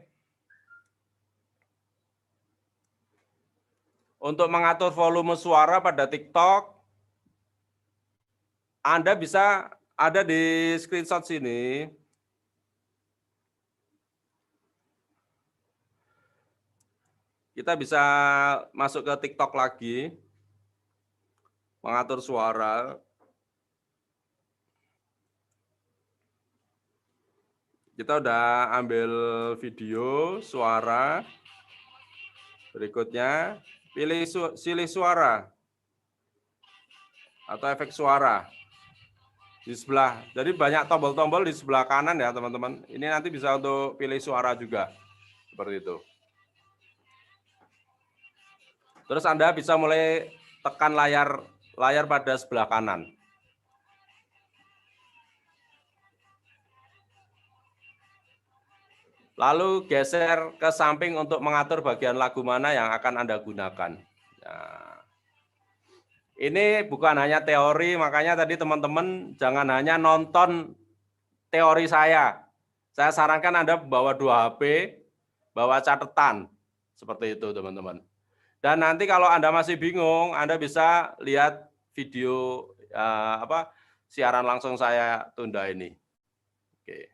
Untuk mengatur volume suara pada TikTok, Anda bisa ada di screenshot sini. Kita bisa masuk ke TikTok lagi, mengatur suara. Kita udah ambil video, suara. Berikutnya, pilih silih suara atau efek suara di sebelah. Jadi banyak tombol-tombol di sebelah kanan ya, teman-teman. Ini nanti bisa untuk pilih suara juga. Seperti itu. Terus Anda bisa mulai tekan layar layar pada sebelah kanan. Lalu geser ke samping untuk mengatur bagian lagu mana yang akan Anda gunakan. Nah, ini bukan hanya teori, makanya tadi teman-teman jangan hanya nonton teori saya. Saya sarankan Anda bawa 2 HP, bawa catatan. Seperti itu teman-teman. Dan nanti kalau Anda masih bingung, Anda bisa lihat video siaran langsung saya tunda ini. Oke.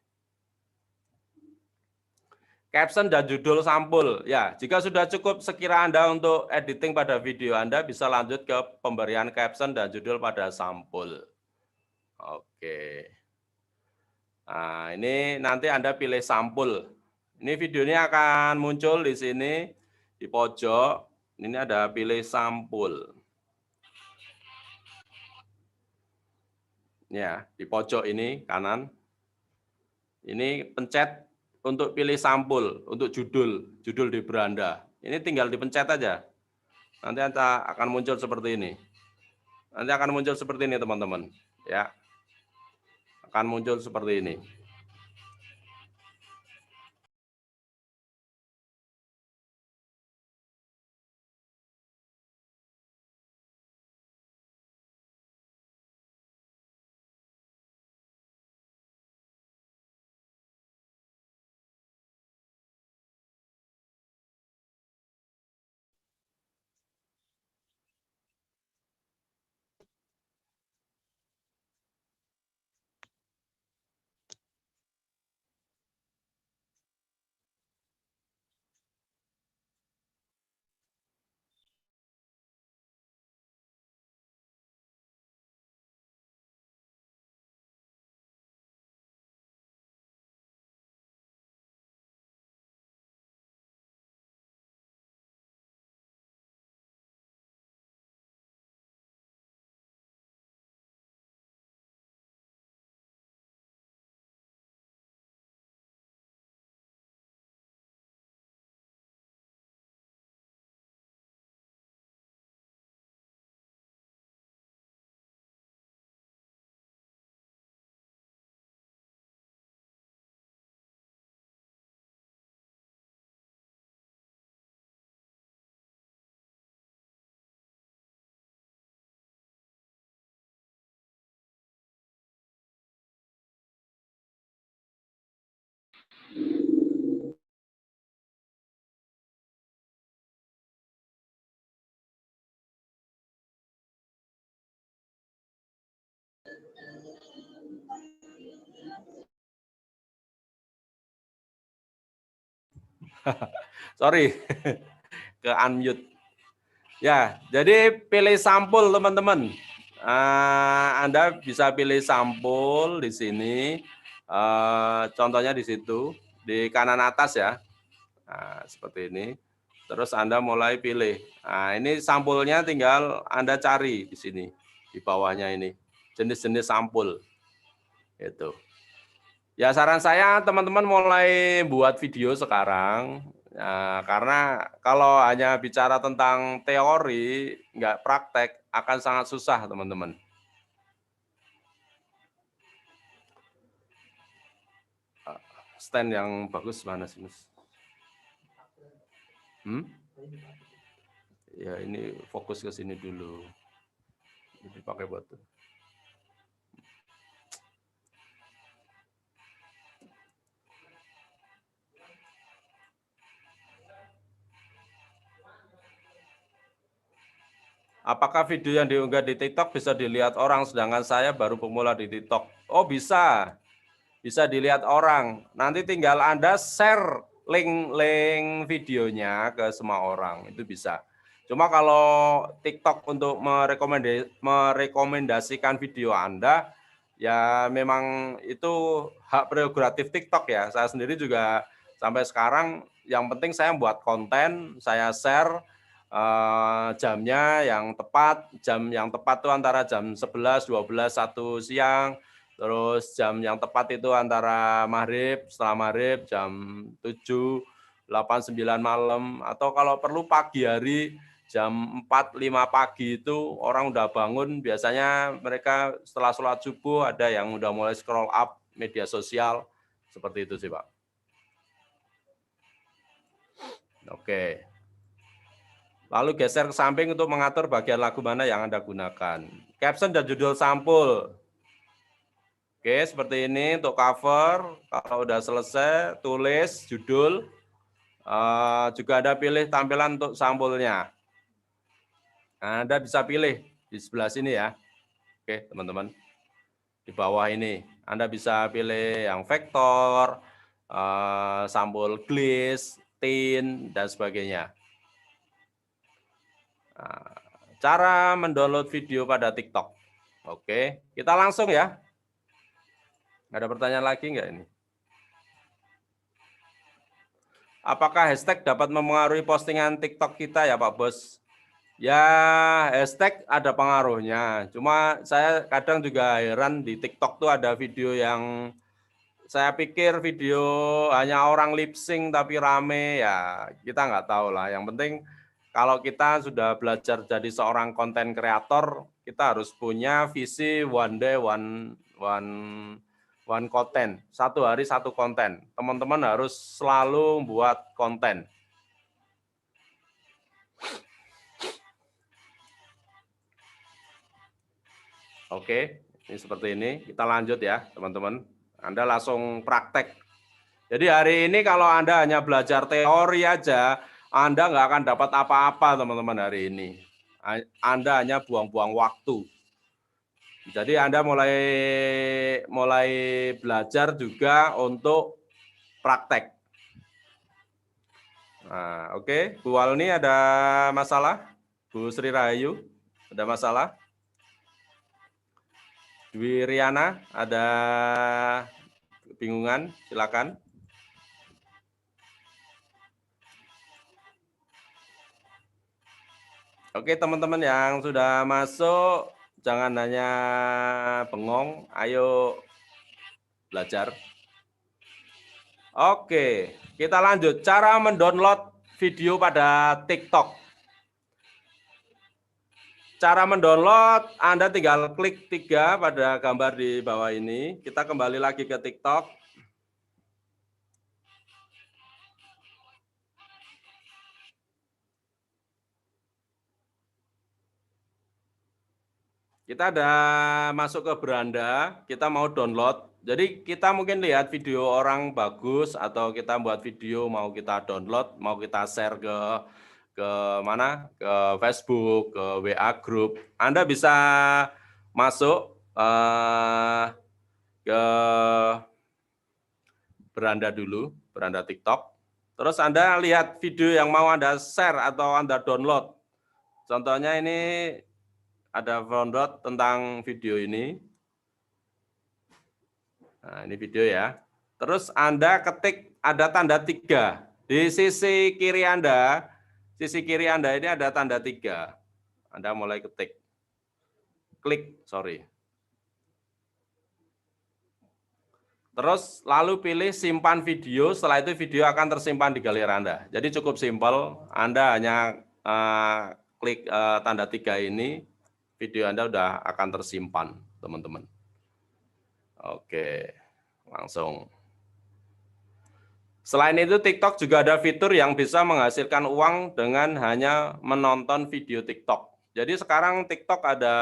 Caption dan judul sampul. Ya, jika sudah cukup sekira Anda untuk editing pada video Anda, bisa lanjut ke pemberian caption dan judul pada sampul. Oke. Nah, ini nanti Anda pilih sampul. Ini videonya akan muncul di sini, di pojok. Ini ada pilih sampul. Ya, di pojok ini, kanan. Ini pencet untuk pilih sampul, untuk judul di beranda. Ini tinggal dipencet aja. Nanti akan muncul seperti ini. Nanti akan muncul seperti ini, teman-teman. Ya, akan muncul seperti ini. Sorry, ke unmute. Ya, jadi pilih sampul teman-teman. Anda bisa pilih sampul di sini. Contohnya di situ, di kanan atas ya. Nah, seperti ini. Terus Anda mulai pilih. Nah, ini sampulnya tinggal Anda cari di sini. Di bawahnya ini. Jenis-jenis sampul. Itu. Ya saran saya teman-teman mulai buat video sekarang. Nah, karena kalau hanya bicara tentang teori, nggak praktek, akan sangat susah teman-teman. Stand yang bagus mana sih, Mas? Ya ini fokus ke sini dulu. Jadi pakai batu. Apakah video yang diunggah di TikTok bisa dilihat orang, sedangkan saya baru pemula di TikTok? Oh bisa, bisa dilihat orang. Nanti tinggal Anda share link videonya ke semua orang, itu bisa. Cuma kalau TikTok untuk merekomendasikan video Anda, ya memang itu hak prerogatif TikTok ya. Saya sendiri juga sampai sekarang, yang penting saya buat konten, saya share, jamnya yang tepat, jam yang tepat itu antara jam 11, 12, 1 siang, terus jam yang tepat itu antara maghrib, setelah maghrib, jam 7, 8, 9 malam, atau kalau perlu pagi hari jam 4-5 pagi itu orang udah bangun, biasanya mereka setelah sholat subuh ada yang udah mulai scroll up media sosial, seperti itu sih Pak. Oke. Lalu geser ke samping untuk mengatur bagian lagu mana yang Anda gunakan. Caption dan judul sampul. Oke, seperti ini untuk cover. Kalau udah selesai, tulis judul. Juga ada pilih tampilan untuk sampulnya. Anda bisa pilih di sebelah sini ya. Oke, teman-teman. Di bawah ini, Anda bisa pilih yang vektor, sampul glaze, tint, dan sebagainya. Nah, cara mendownload video pada TikTok. Oke, kita langsung ya. Ada pertanyaan lagi nggak ini? Apakah hashtag dapat mempengaruhi postingan TikTok kita ya Pak Bos? Ya, hashtag ada pengaruhnya. Cuma saya kadang juga heran di TikTok tuh ada video yang saya pikir video hanya orang lip sync tapi rame, ya kita nggak tahu lah. Yang penting kalau kita sudah belajar jadi seorang konten kreator, kita harus punya visi one day one konten. Satu hari satu konten. Teman-teman harus selalu buat konten. Oke, ini seperti ini. Kita lanjut ya, teman-teman. Anda langsung praktek. Jadi hari ini kalau Anda hanya belajar teori aja, Anda nggak akan dapat apa-apa, teman-teman, hari ini. Anda hanya buang-buang waktu. Jadi Anda mulai belajar juga untuk praktek. Nah, oke. Bu Walni ada masalah? Bu Sri Rahayu ada masalah? Dwi Riana ada kebingungan? Silakan. Oke, teman-teman yang sudah masuk, jangan hanya bengong, ayo belajar. Oke, kita lanjut. Cara mendownload video pada TikTok. Cara mendownload, Anda tinggal klik 3 pada gambar di bawah ini. Kita kembali lagi ke TikTok. Kita ada masuk ke beranda, kita mau download. Jadi kita mungkin lihat video orang bagus atau kita buat video mau kita download, mau kita share ke mana? Ke Facebook, ke WA group. Anda bisa masuk ke beranda dulu, beranda TikTok. Terus Anda lihat video yang mau Anda share atau Anda download. Contohnya ini ada download tentang video ini. Nah, ini video ya. Terus Anda ketik ada tanda 3. Di sisi kiri Anda ini ada tanda 3. Anda mulai ketik. Klik, sorry. Terus lalu pilih simpan video, setelah itu video akan tersimpan di galeri Anda. Jadi cukup simpel, Anda hanya klik tanda 3 ini, video Anda sudah akan tersimpan, teman-teman. Oke, langsung. Selain itu, TikTok juga ada fitur yang bisa menghasilkan uang dengan hanya menonton video TikTok. Jadi sekarang TikTok ada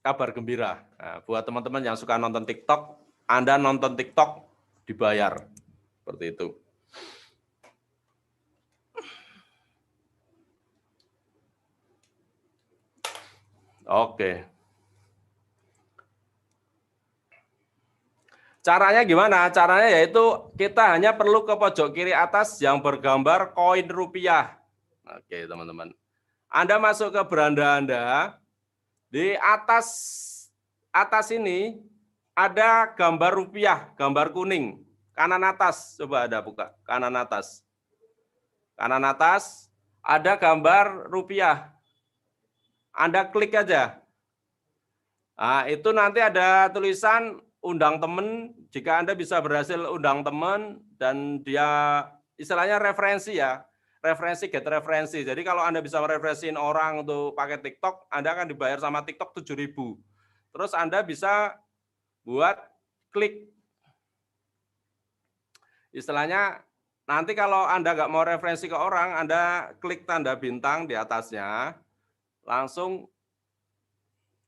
kabar gembira. Nah, buat teman-teman yang suka nonton TikTok, Anda nonton TikTok dibayar. Seperti itu. Oke. Caranya gimana? Caranya yaitu kita hanya perlu ke pojok kiri atas yang bergambar koin rupiah. Oke, teman-teman. Anda masuk ke beranda Anda. Di atas ini ada gambar rupiah, gambar kuning. Kanan atas, coba Anda buka. Kanan atas. Kanan atas ada gambar rupiah. Anda klik aja. Nah, itu nanti ada tulisan undang teman. Jika Anda bisa berhasil undang teman dan dia istilahnya referensi ya. Referensi, get referensi. Jadi kalau Anda bisa mereferensiin orang untuk pakai TikTok, Anda akan dibayar sama TikTok 7.000. Terus Anda bisa buat klik. Istilahnya nanti kalau Anda nggak mau referensi ke orang, Anda klik tanda bintang di atasnya, langsung,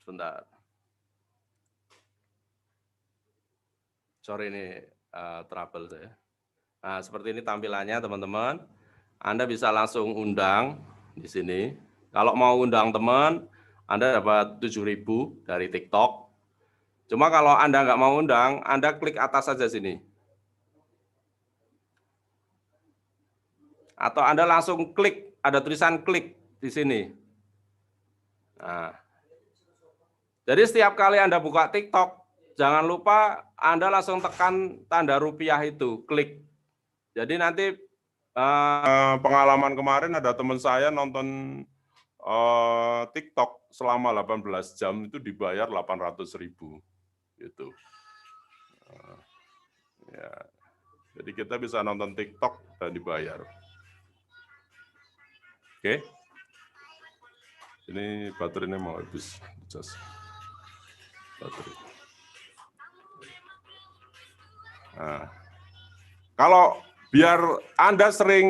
sebentar. Sorry ini trouble saya. Nah, seperti ini tampilannya teman-teman. Anda bisa langsung undang di sini. Kalau mau undang teman, Anda dapat 7.000 dari TikTok. Cuma kalau Anda nggak mau undang, Anda klik atas saja sini. Atau Anda langsung klik, ada tulisan klik di sini. Nah, jadi setiap kali Anda buka TikTok, jangan lupa Anda langsung tekan tanda rupiah itu, klik. Jadi nanti pengalaman kemarin ada teman saya nonton TikTok selama 18 jam itu dibayar 800.000 gitu. Ya. Jadi kita bisa nonton TikTok dan dibayar. Oke. Ini baterainya mau habis. Baterai. Nah, kalau biar Anda sering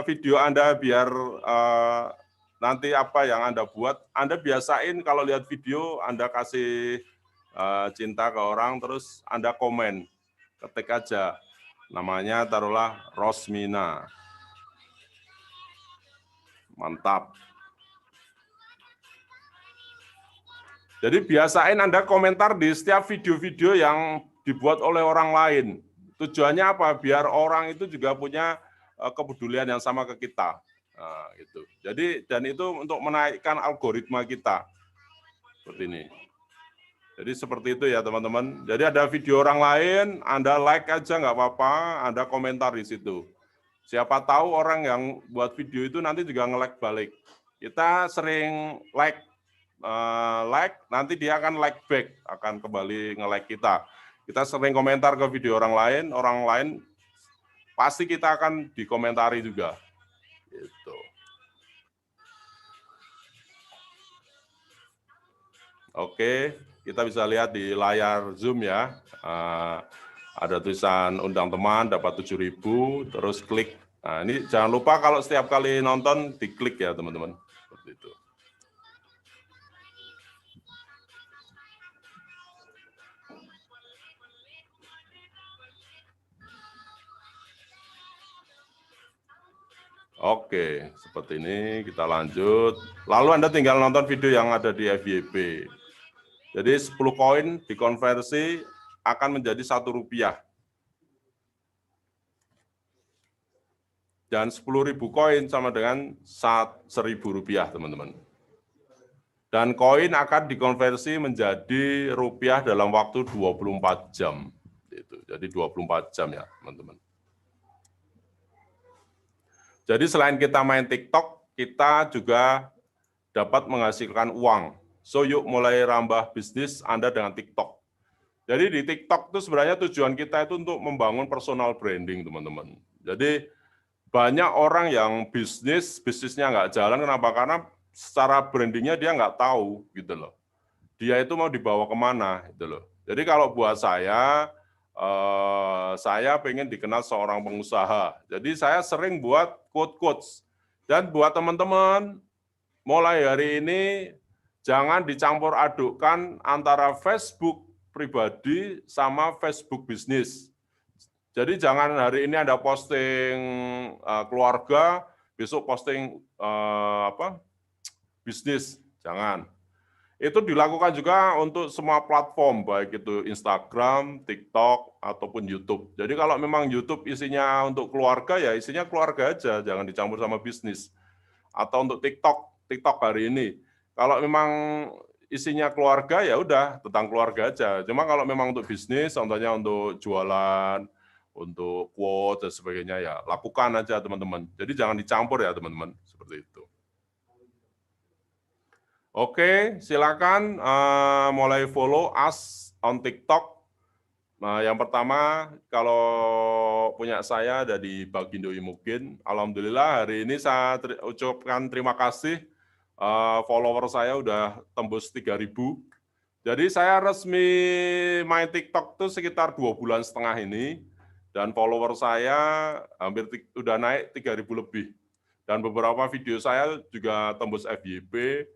video Anda biar nanti apa yang Anda buat, Anda biasain kalau lihat video Anda kasih cinta ke orang, terus Anda komen, ketik aja namanya, taruhlah Rosmina. Mantap. Jadi biasain Anda komentar di setiap video-video yang dibuat oleh orang lain. Tujuannya apa? Biar orang itu juga punya kepedulian yang sama ke kita. Nah, gitu. Jadi dan itu untuk menaikkan algoritma kita. Seperti ini. Jadi seperti itu ya teman-teman. Jadi ada video orang lain, Anda like aja nggak apa-apa, Anda komentar di situ. Siapa tahu orang yang buat video itu nanti juga nge-like balik. Kita sering like, nanti dia akan like back, akan kembali nge-like kita. Kita sering komentar ke video orang lain pasti kita akan dikomentari juga. Gitu. Oke, kita bisa lihat di layar Zoom ya. Ada tulisan undang teman dapat 7.000, terus klik. Nah, ini jangan lupa kalau setiap kali nonton diklik ya teman-teman. Seperti itu. Oke, seperti ini kita lanjut. Lalu Anda tinggal nonton video yang ada di FYP. Jadi 10 koin dikonversi akan menjadi Rp1. Dan 10.000 koin sama dengan Rp1.000, teman-teman. Dan koin akan dikonversi menjadi rupiah dalam waktu 24 jam. Jadi 24 jam ya, teman-teman. Jadi selain kita main TikTok, kita juga dapat menghasilkan uang. So yuk mulai rambah bisnis Anda dengan TikTok. Jadi di TikTok itu sebenarnya tujuan kita itu untuk membangun personal branding, teman-teman. Jadi banyak orang yang bisnisnya nggak jalan, kenapa? Karena secara brandingnya dia nggak tahu, gitu loh. Dia itu mau dibawa kemana, gitu loh. Jadi kalau buat saya pengen dikenal seorang pengusaha. Jadi saya sering buat quote-quotes. Dan buat teman-teman, mulai hari ini jangan dicampur adukkan antara Facebook pribadi sama Facebook bisnis. Jadi jangan hari ini ada posting keluarga, besok posting bisnis, jangan. Itu dilakukan juga untuk semua platform, baik itu Instagram, TikTok, ataupun YouTube. Jadi kalau memang YouTube isinya untuk keluarga, ya isinya keluarga aja, jangan dicampur sama bisnis. Atau untuk TikTok hari ini, kalau memang isinya keluarga, ya udah tentang keluarga aja. Cuma kalau memang untuk bisnis, contohnya untuk jualan, untuk quote dan sebagainya, ya lakukan aja teman-teman. Jadi jangan dicampur ya teman-teman, seperti itu. Oke, silakan mulai follow us on TikTok. Nah, yang pertama, kalau punya saya ada di Bagindo Imogen. Alhamdulillah hari ini saya ucapkan terima kasih. Follower saya udah tembus 3.000. Jadi saya resmi main TikTok tuh sekitar 2,5 bulan ini. Dan follower saya hampir udah naik 3.000 lebih. Dan beberapa video saya juga tembus FYP.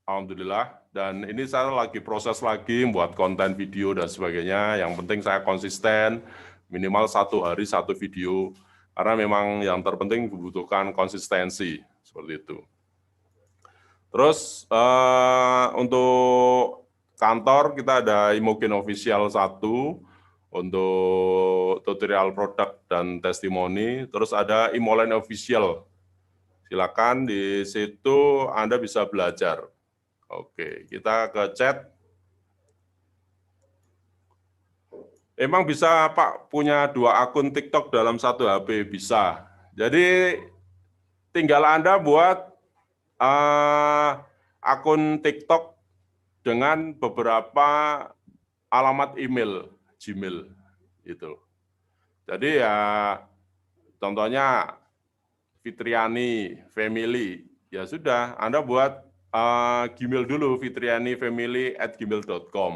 Alhamdulillah, dan ini saya lagi proses lagi membuat konten video dan sebagainya. Yang penting saya konsisten, minimal 1 hari 1 video, karena memang yang terpenting membutuhkan konsistensi, seperti itu. Terus untuk kantor kita ada Imogen Official 1, untuk tutorial produk dan testimoni, terus ada Imolen Official. Silakan di situ Anda bisa belajar. Oke, kita ke chat. Emang bisa Pak punya 2 akun TikTok dalam 1 HP? Bisa. Jadi tinggal Anda buat akun TikTok dengan beberapa alamat email Gmail itu. Jadi ya contohnya Fitriani Family, ya sudah Anda buat Gmail dulu, fitrianifamily@gmail.com.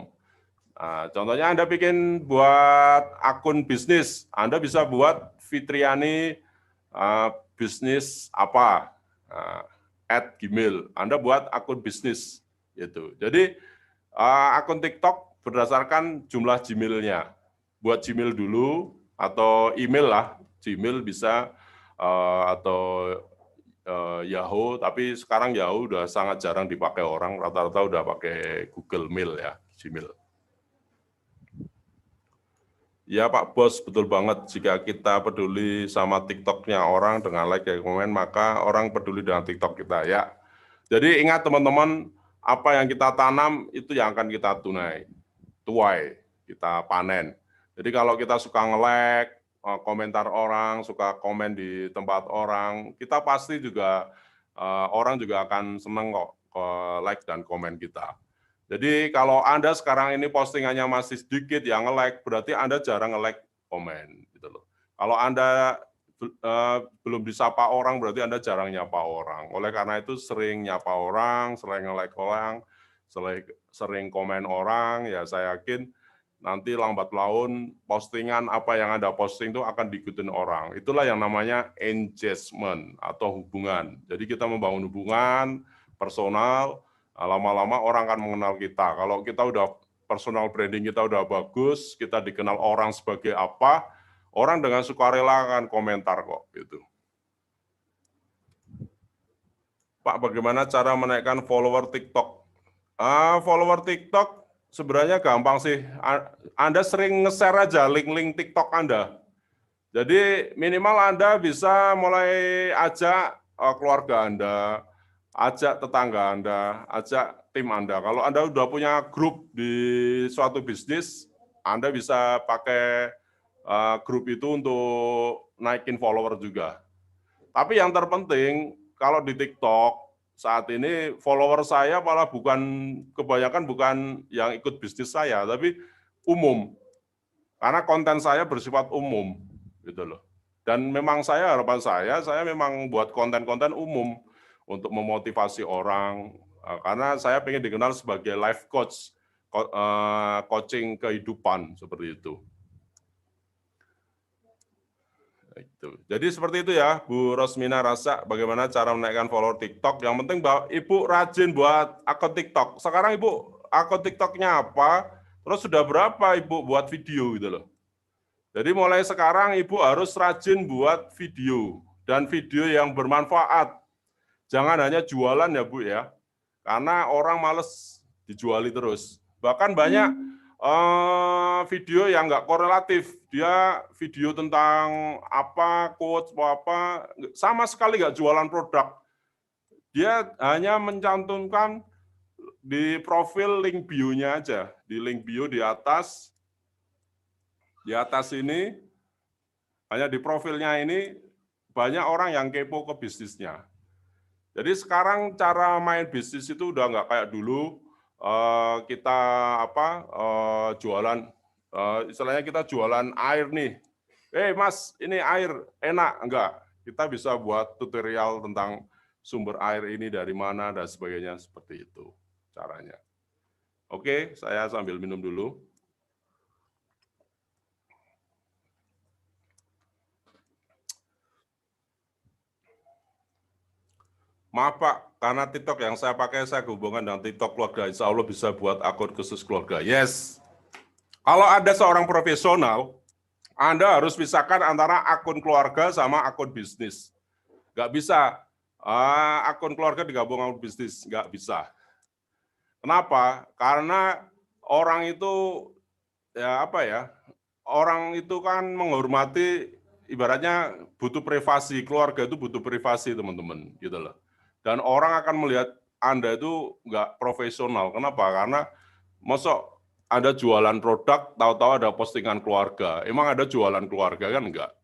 Nah, contohnya Anda bikin buat akun bisnis, Anda bisa buat Fitriani bisnis apa, @gmail. Anda buat akun bisnis, gitu. Jadi akun TikTok berdasarkan jumlah Gmail-nya. Buat Gmail dulu atau email lah, Gmail bisa atau Yahoo, tapi sekarang Yahoo udah sangat jarang dipakai orang, rata-rata udah pakai Google Mail ya, Gmail. Ya Pak Bos, betul banget. Jika kita peduli sama TikTok-nya orang dengan like dan komen, maka orang peduli dengan TikTok kita ya. Jadi ingat teman-teman, apa yang kita tanam itu yang akan kita tuai, kita panen. Jadi kalau kita suka nge-like, komentar orang, suka komen di tempat orang, kita pasti juga orang juga akan senang kok like dan komen kita. Jadi kalau Anda sekarang ini postingannya masih sedikit yang nge-like, berarti Anda jarang nge-like komen gitu loh. Kalau Anda belum disapa orang, berarti Anda jarang nyapa orang. Oleh karena itu sering nyapa orang, sering nge-like orang, sering komen orang, ya saya yakin nanti lambat laun postingan apa yang Anda posting itu akan diikutin orang. Itulah yang namanya engagement atau hubungan. Jadi kita membangun hubungan personal, lama-lama orang akan mengenal kita. Kalau kita udah personal branding kita udah bagus, kita dikenal orang sebagai apa, orang dengan sukarela akan komentar kok gitu. Pak, bagaimana cara menaikkan follower TikTok? Follower TikTok sebenarnya gampang sih. Anda sering nge-share aja link-link TikTok Anda. Jadi minimal Anda bisa mulai ajak keluarga Anda, ajak tetangga Anda, ajak tim Anda. Kalau Anda udah punya grup di suatu bisnis, Anda bisa pakai grup itu untuk naikin follower juga. Tapi yang terpenting, kalau di TikTok, saat ini follower saya malah kebanyakan bukan yang ikut bisnis saya, tapi umum. Karena konten saya bersifat umum, gitu loh. Dan memang harapan saya memang buat konten-konten umum untuk memotivasi orang, karena saya pengen dikenal sebagai life coach, coaching kehidupan, seperti itu. Jadi seperti itu ya, Bu Rosmina Rasa, bagaimana cara menaikkan follower TikTok. Yang penting Ibu rajin buat akun TikTok. Sekarang Ibu akun TikToknya apa, terus sudah berapa Ibu buat video gitu loh. Jadi mulai sekarang Ibu harus rajin buat video, dan video yang bermanfaat. Jangan hanya jualan ya Bu ya, karena orang males dijuali terus. Bahkan banyak video yang nggak korelatif, dia video tentang apa, quotes apa, sama sekali nggak jualan produk. Dia hanya mencantumkan di profil link bio-nya aja, di link bio di atas ini, hanya di profilnya ini, banyak orang yang kepo ke bisnisnya. Jadi sekarang cara main bisnis itu udah nggak kayak dulu, kita jualan, istilahnya kita jualan air nih. Mas, ini air enak enggak? Kita bisa buat tutorial tentang sumber air ini dari mana dan sebagainya, seperti itu caranya. Oke, saya sambil minum dulu. Maaf Pak, karena TikTok yang saya pakai saya hubungkan dengan TikTok keluarga, insya Allah bisa buat akun khusus keluarga. Yes. Kalau Anda seorang profesional, Anda harus pisahkan antara akun keluarga sama akun bisnis. Nggak bisa akun keluarga digabung akun bisnis, nggak bisa. Kenapa? Karena orang itu orang itu kan menghormati, ibaratnya butuh privasi, keluarga itu butuh privasi teman-teman, gitu loh. Dan orang akan melihat Anda itu nggak profesional. Kenapa? Karena mosok Anda jualan produk, tahu-tahu ada postingan keluarga. Emang ada jualan keluarga kan enggak?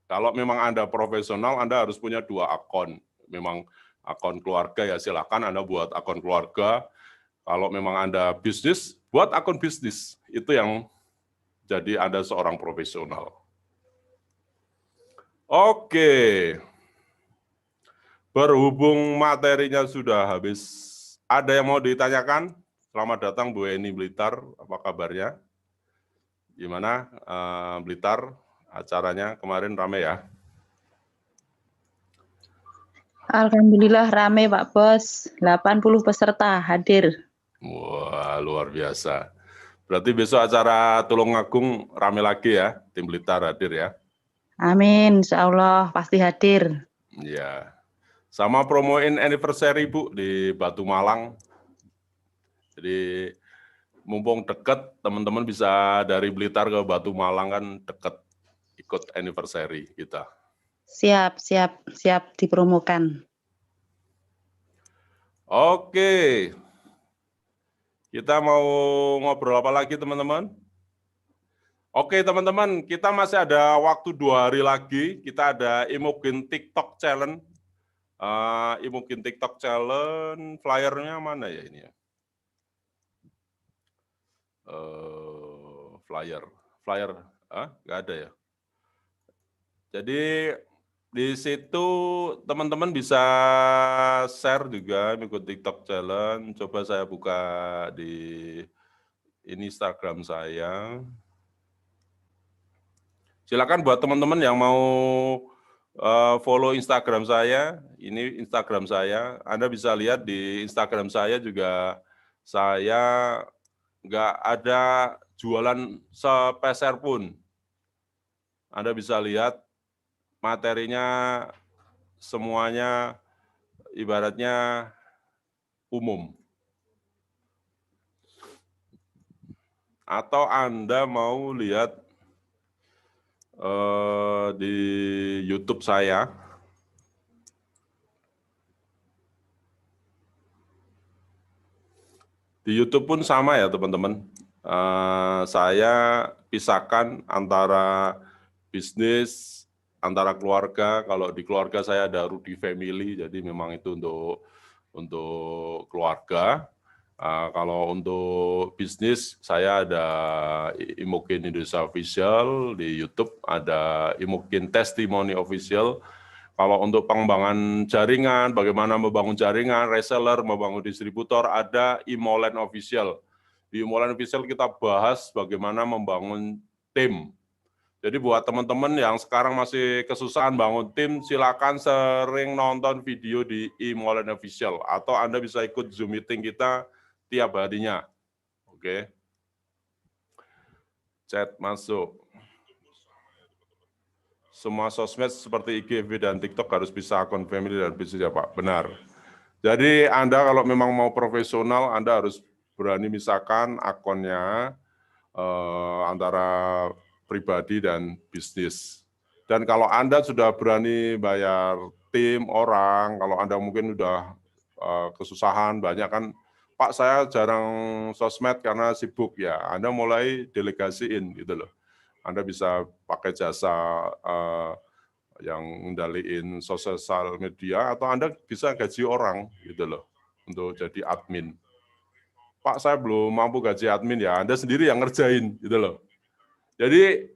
Kalau memang Anda profesional, Anda harus punya 2 akun. Memang akun keluarga ya silakan Anda buat akun keluarga. Kalau memang Anda bisnis, buat akun bisnis. Itu yang jadi Anda seorang profesional. Oke. Berhubung materinya sudah habis, ada yang mau ditanyakan? Selamat datang Bu Eni Blitar, apa kabarnya? Gimana Blitar, acaranya kemarin rame ya? Alhamdulillah rame Pak Bos, 80 peserta hadir. Wah, luar biasa. Berarti besok acara Tulungagung rame lagi ya, tim Blitar hadir ya? Amin, insya Allah pasti hadir. Ya. Sama promoin anniversary Bu di Batu Malang. Jadi mumpung dekat, teman-teman bisa dari Blitar ke Batu Malang kan dekat, ikut anniversary kita. Siap dipromokan. Oke. Kita mau ngobrol apa lagi teman-teman? Oke teman-teman, kita masih ada waktu 2 hari lagi. Kita ada Imogen TikTok Challenge. Imogen TikTok Challenge, flyernya mana ya ini ya? Flyer, nggak ada ya. Jadi di situ teman-teman bisa share juga ikut TikTok Challenge. Coba saya buka di ini Instagram saya. Silakan buat teman-teman yang mau follow Instagram saya, ini Instagram saya. Anda bisa lihat di Instagram saya juga saya nggak ada jualan sepeser pun. Anda bisa lihat materinya semuanya ibaratnya umum. Atau Anda mau lihat di YouTube saya. Di YouTube pun sama ya teman-teman. Saya pisahkan antara bisnis, antara keluarga. Kalau di keluarga saya ada Rudy Family, jadi memang itu untuk keluarga. Kalau untuk bisnis, saya ada Imogen Indonesia Official, di YouTube ada Imogen Testimony Official. Kalau untuk pengembangan jaringan, bagaimana membangun jaringan, reseller, membangun distributor, ada Imoland Official. Di Imoland Official kita bahas bagaimana membangun tim. Jadi buat teman-teman yang sekarang masih kesusahan bangun tim, silakan sering nonton video di Imoland Official. Atau Anda bisa ikut Zoom meeting kita tiap harinya. Oke. Chat masuk. Semua sosmed seperti IG, FB, dan TikTok harus bisa akun family dan bisnis ya Pak. Benar. Jadi Anda kalau memang mau profesional, Anda harus berani misalkan akunnya antara pribadi dan bisnis. Dan kalau Anda sudah berani bayar tim orang, kalau Anda mungkin sudah kesusahan banyak kan, Pak saya jarang sosmed karena sibuk ya, Anda mulai delegasiin gitu loh. Anda bisa pakai jasa yang ngendaliin sosial media atau Anda bisa gaji orang gitu loh untuk jadi admin. Pak saya belum mampu gaji admin ya, Anda sendiri yang ngerjain gitu loh. Jadi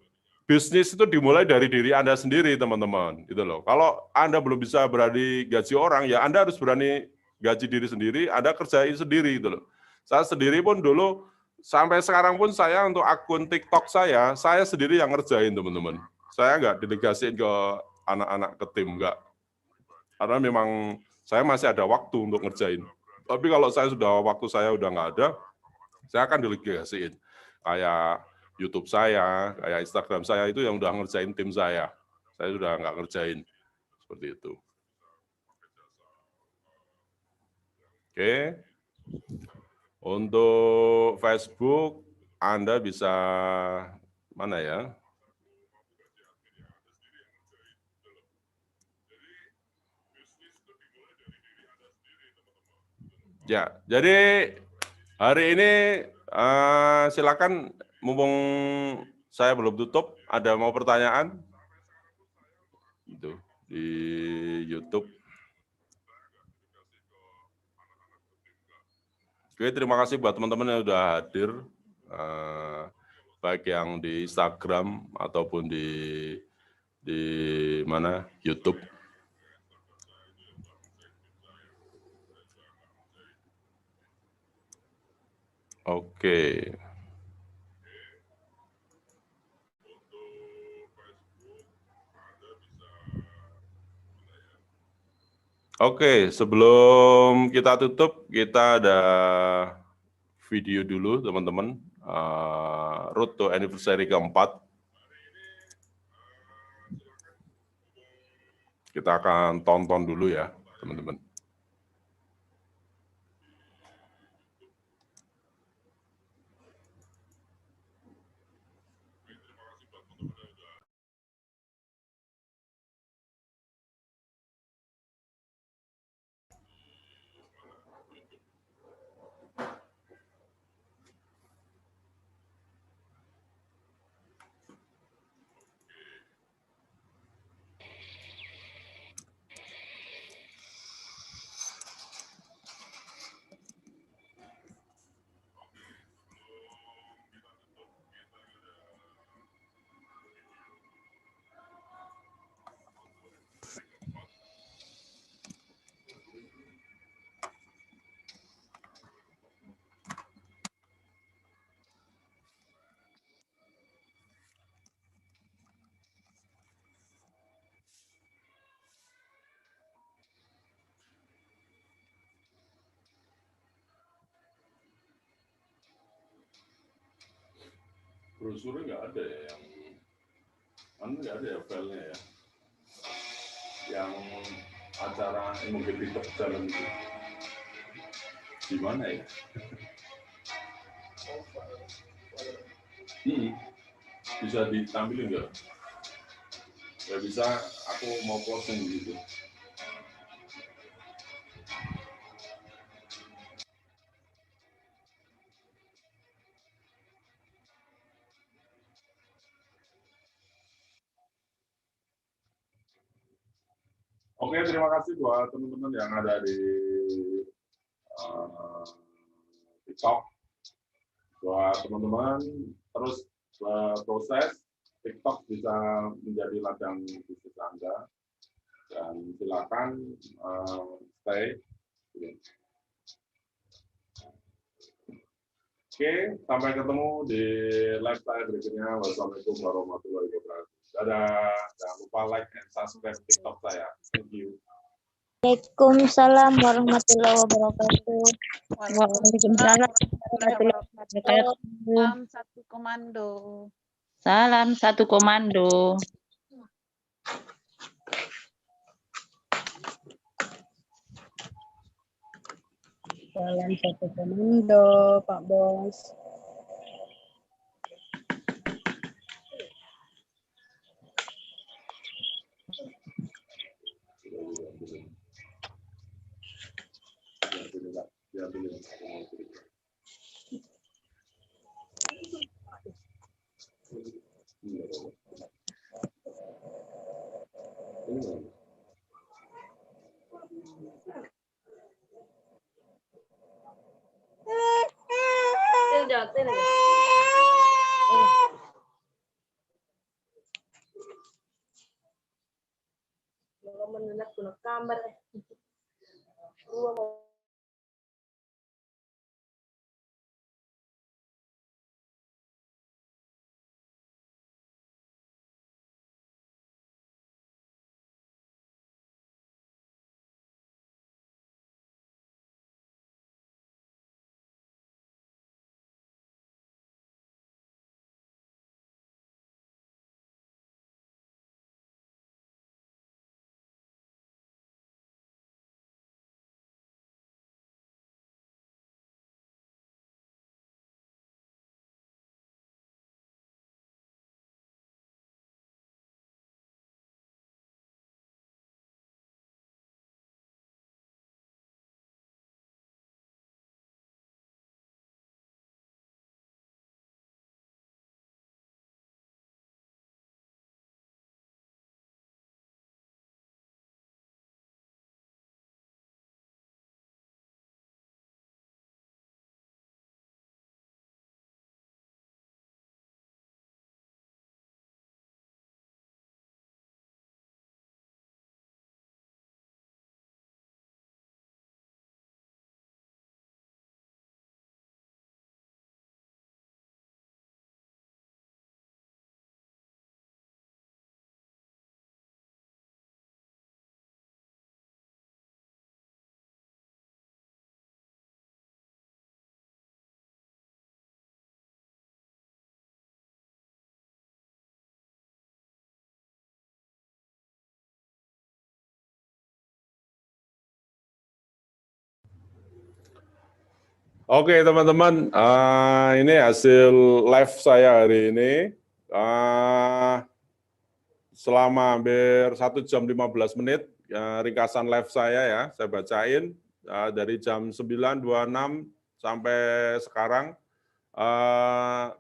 bisnis itu dimulai dari diri Anda sendiri teman-teman gitu loh. Kalau Anda belum bisa berani gaji orang ya Anda harus berani gaji diri sendiri, Anda kerjain sendiri gitu loh. Saya sendiri pun dulu sampai sekarang pun saya untuk akun TikTok saya sendiri yang ngerjain teman-teman. Saya nggak delegasiin ke anak-anak ke tim, nggak. Karena memang saya masih ada waktu untuk ngerjain. Tapi kalau waktu saya udah nggak ada, saya akan delegasiin. Kayak YouTube saya, kayak Instagram saya itu yang udah ngerjain tim saya. Saya sudah nggak ngerjain. Seperti itu. Oke. Untuk Facebook, Anda bisa mana ya? Ya, jadi hari ini silakan mumpung saya belum tutup, ada mau pertanyaan? Itu di YouTube. Oke, terima kasih buat teman-teman yang sudah hadir, baik yang di Instagram ataupun di mana YouTube. Oke. Oke, sebelum kita tutup, kita ada video dulu, teman-teman. Road to Anniversary keempat. Kita akan tonton dulu ya, teman-teman. Brosurnya nggak ada ya, nggak ada ya filenya ya, yang acara mungkin TikTok jalan itu, di mana ya? Bisa ditampilin nggak? Ya bisa, aku mau posting gitu. Oke, terima kasih buat teman-teman yang ada di TikTok. Buat teman-teman terus proses TikTok bisa menjadi ladang bisnis Anda, dan silakan stay. Oke, sampai ketemu di live saya berikutnya. Wassalamualaikum warahmatullahi wabarakatuh. Dadah, jangan lupa like and subscribe TikTok saya. Thank you. Waalaikumsalam warahmatullahi wabarakatuh. Waalaikumsalam warahmatullahi wabarakatuh. Salam satu komando. Salam satu komando. Salam satu komando, Pak Bos. liatin aja. Kalau menenat guna kamar. Oke teman-teman, ini hasil live saya hari ini. Selama hampir 1 jam 15 menit, ringkasan live saya bacain dari jam 9.26 sampai sekarang.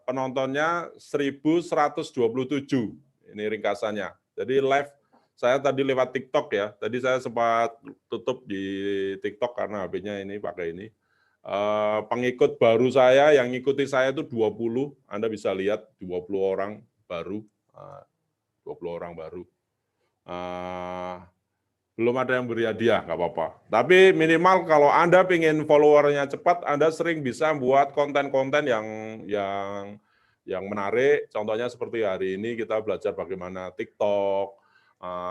Penontonnya 1.127, ini ringkasannya. Jadi live saya tadi lewat TikTok ya, tadi saya sempat tutup di TikTok karena HP-nya ini pakai ini. Pengikut baru saya yang ngikuti saya itu 20, Anda bisa lihat 20 orang baru, 20 orang baru. Belum ada yang beri hadiah, nggak apa-apa. Tapi minimal kalau Anda pengen followernya cepat, Anda sering bisa buat konten-konten yang menarik. Contohnya seperti hari ini kita belajar bagaimana TikTok.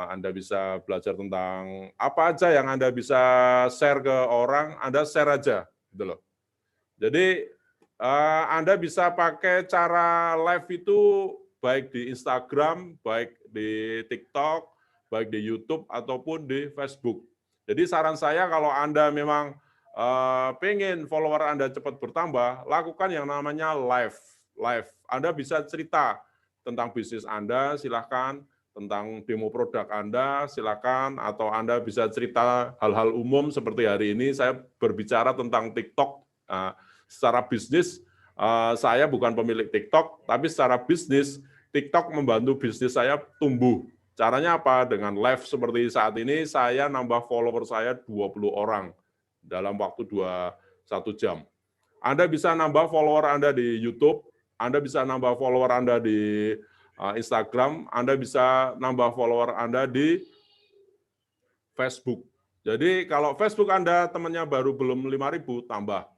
Anda bisa belajar tentang apa aja yang Anda bisa share ke orang, Anda share aja. Gitu loh. Jadi Anda bisa pakai cara live itu baik di Instagram, baik di TikTok, baik di YouTube ataupun di Facebook. Jadi saran saya kalau Anda memang pengen follower Anda cepat bertambah, lakukan yang namanya live. Anda bisa cerita tentang bisnis Anda, silakan. Tentang demo produk Anda, silakan. Atau Anda bisa cerita hal-hal umum seperti hari ini saya berbicara tentang TikTok. Secara bisnis, saya bukan pemilik TikTok, tapi secara bisnis, TikTok membantu bisnis saya tumbuh. Caranya apa? Dengan live seperti saat ini, saya nambah follower saya 20 orang dalam waktu 1 jam. Anda bisa nambah follower Anda di YouTube, Anda bisa nambah follower Anda di Instagram, Anda bisa nambah follower Anda di Facebook. Jadi kalau Facebook Anda temannya baru belum 5.000, tambah.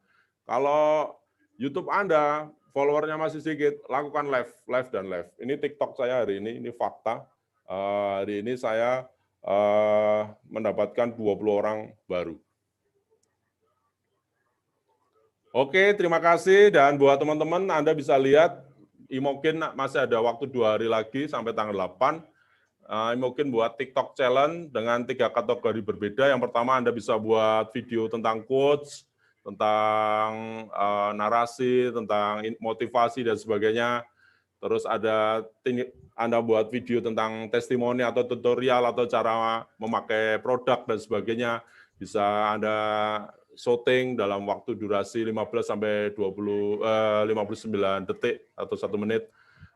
Kalau YouTube Anda followernya masih sedikit, lakukan live dan live. Ini TikTok saya hari ini fakta. Hari ini saya mendapatkan 20 orang baru. Oke, terima kasih. Dan buat teman-teman, Anda bisa lihat, mungkin masih ada waktu 2 hari lagi sampai tanggal 8. Mungkin buat TikTok challenge dengan 3 kategori berbeda. Yang pertama Anda bisa buat video tentang quotes, tentang narasi, tentang motivasi dan sebagainya. Terus ada Anda buat video tentang testimoni atau tutorial atau cara memakai produk dan sebagainya. Bisa Anda shooting dalam waktu durasi 15 sampai 59 detik atau 1 menit.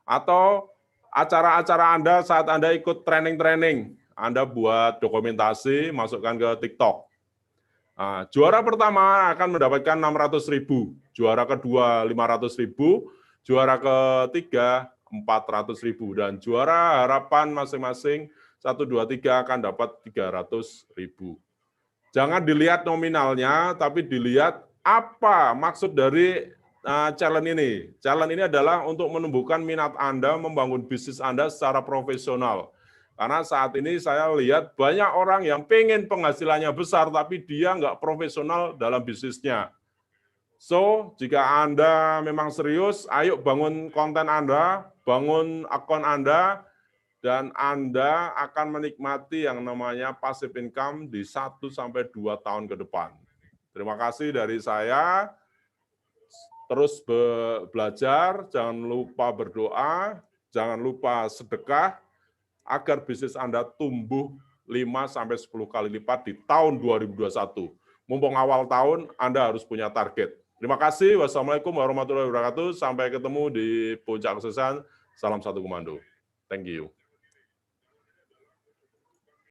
Atau acara-acara Anda saat Anda ikut training-training, Anda buat dokumentasi, masukkan ke TikTok. Juara pertama akan mendapatkan 600.000 juara kedua 500.000, juara ketiga 400.000, dan juara harapan masing-masing 1, 2, 3 akan dapat 300.000. Jangan dilihat nominalnya, tapi dilihat apa maksud dari challenge ini. Challenge ini adalah untuk menumbuhkan minat Anda, membangun bisnis Anda secara profesional. Karena saat ini saya lihat banyak orang yang pengen penghasilannya besar, tapi dia nggak profesional dalam bisnisnya. So, jika Anda memang serius, ayo bangun konten Anda, bangun akun Anda, dan Anda akan menikmati yang namanya passive income di 1 sampai 2 tahun ke depan. Terima kasih dari saya. Terus belajar, jangan lupa berdoa, jangan lupa sedekah, agar bisnis Anda tumbuh 5 sampai 10 kali lipat di tahun 2021. Mumpung awal tahun, Anda harus punya target. Terima kasih. Wassalamualaikum warahmatullahi wabarakatuh. Sampai ketemu di puncak kesuksesan. Salam satu komando. Thank you.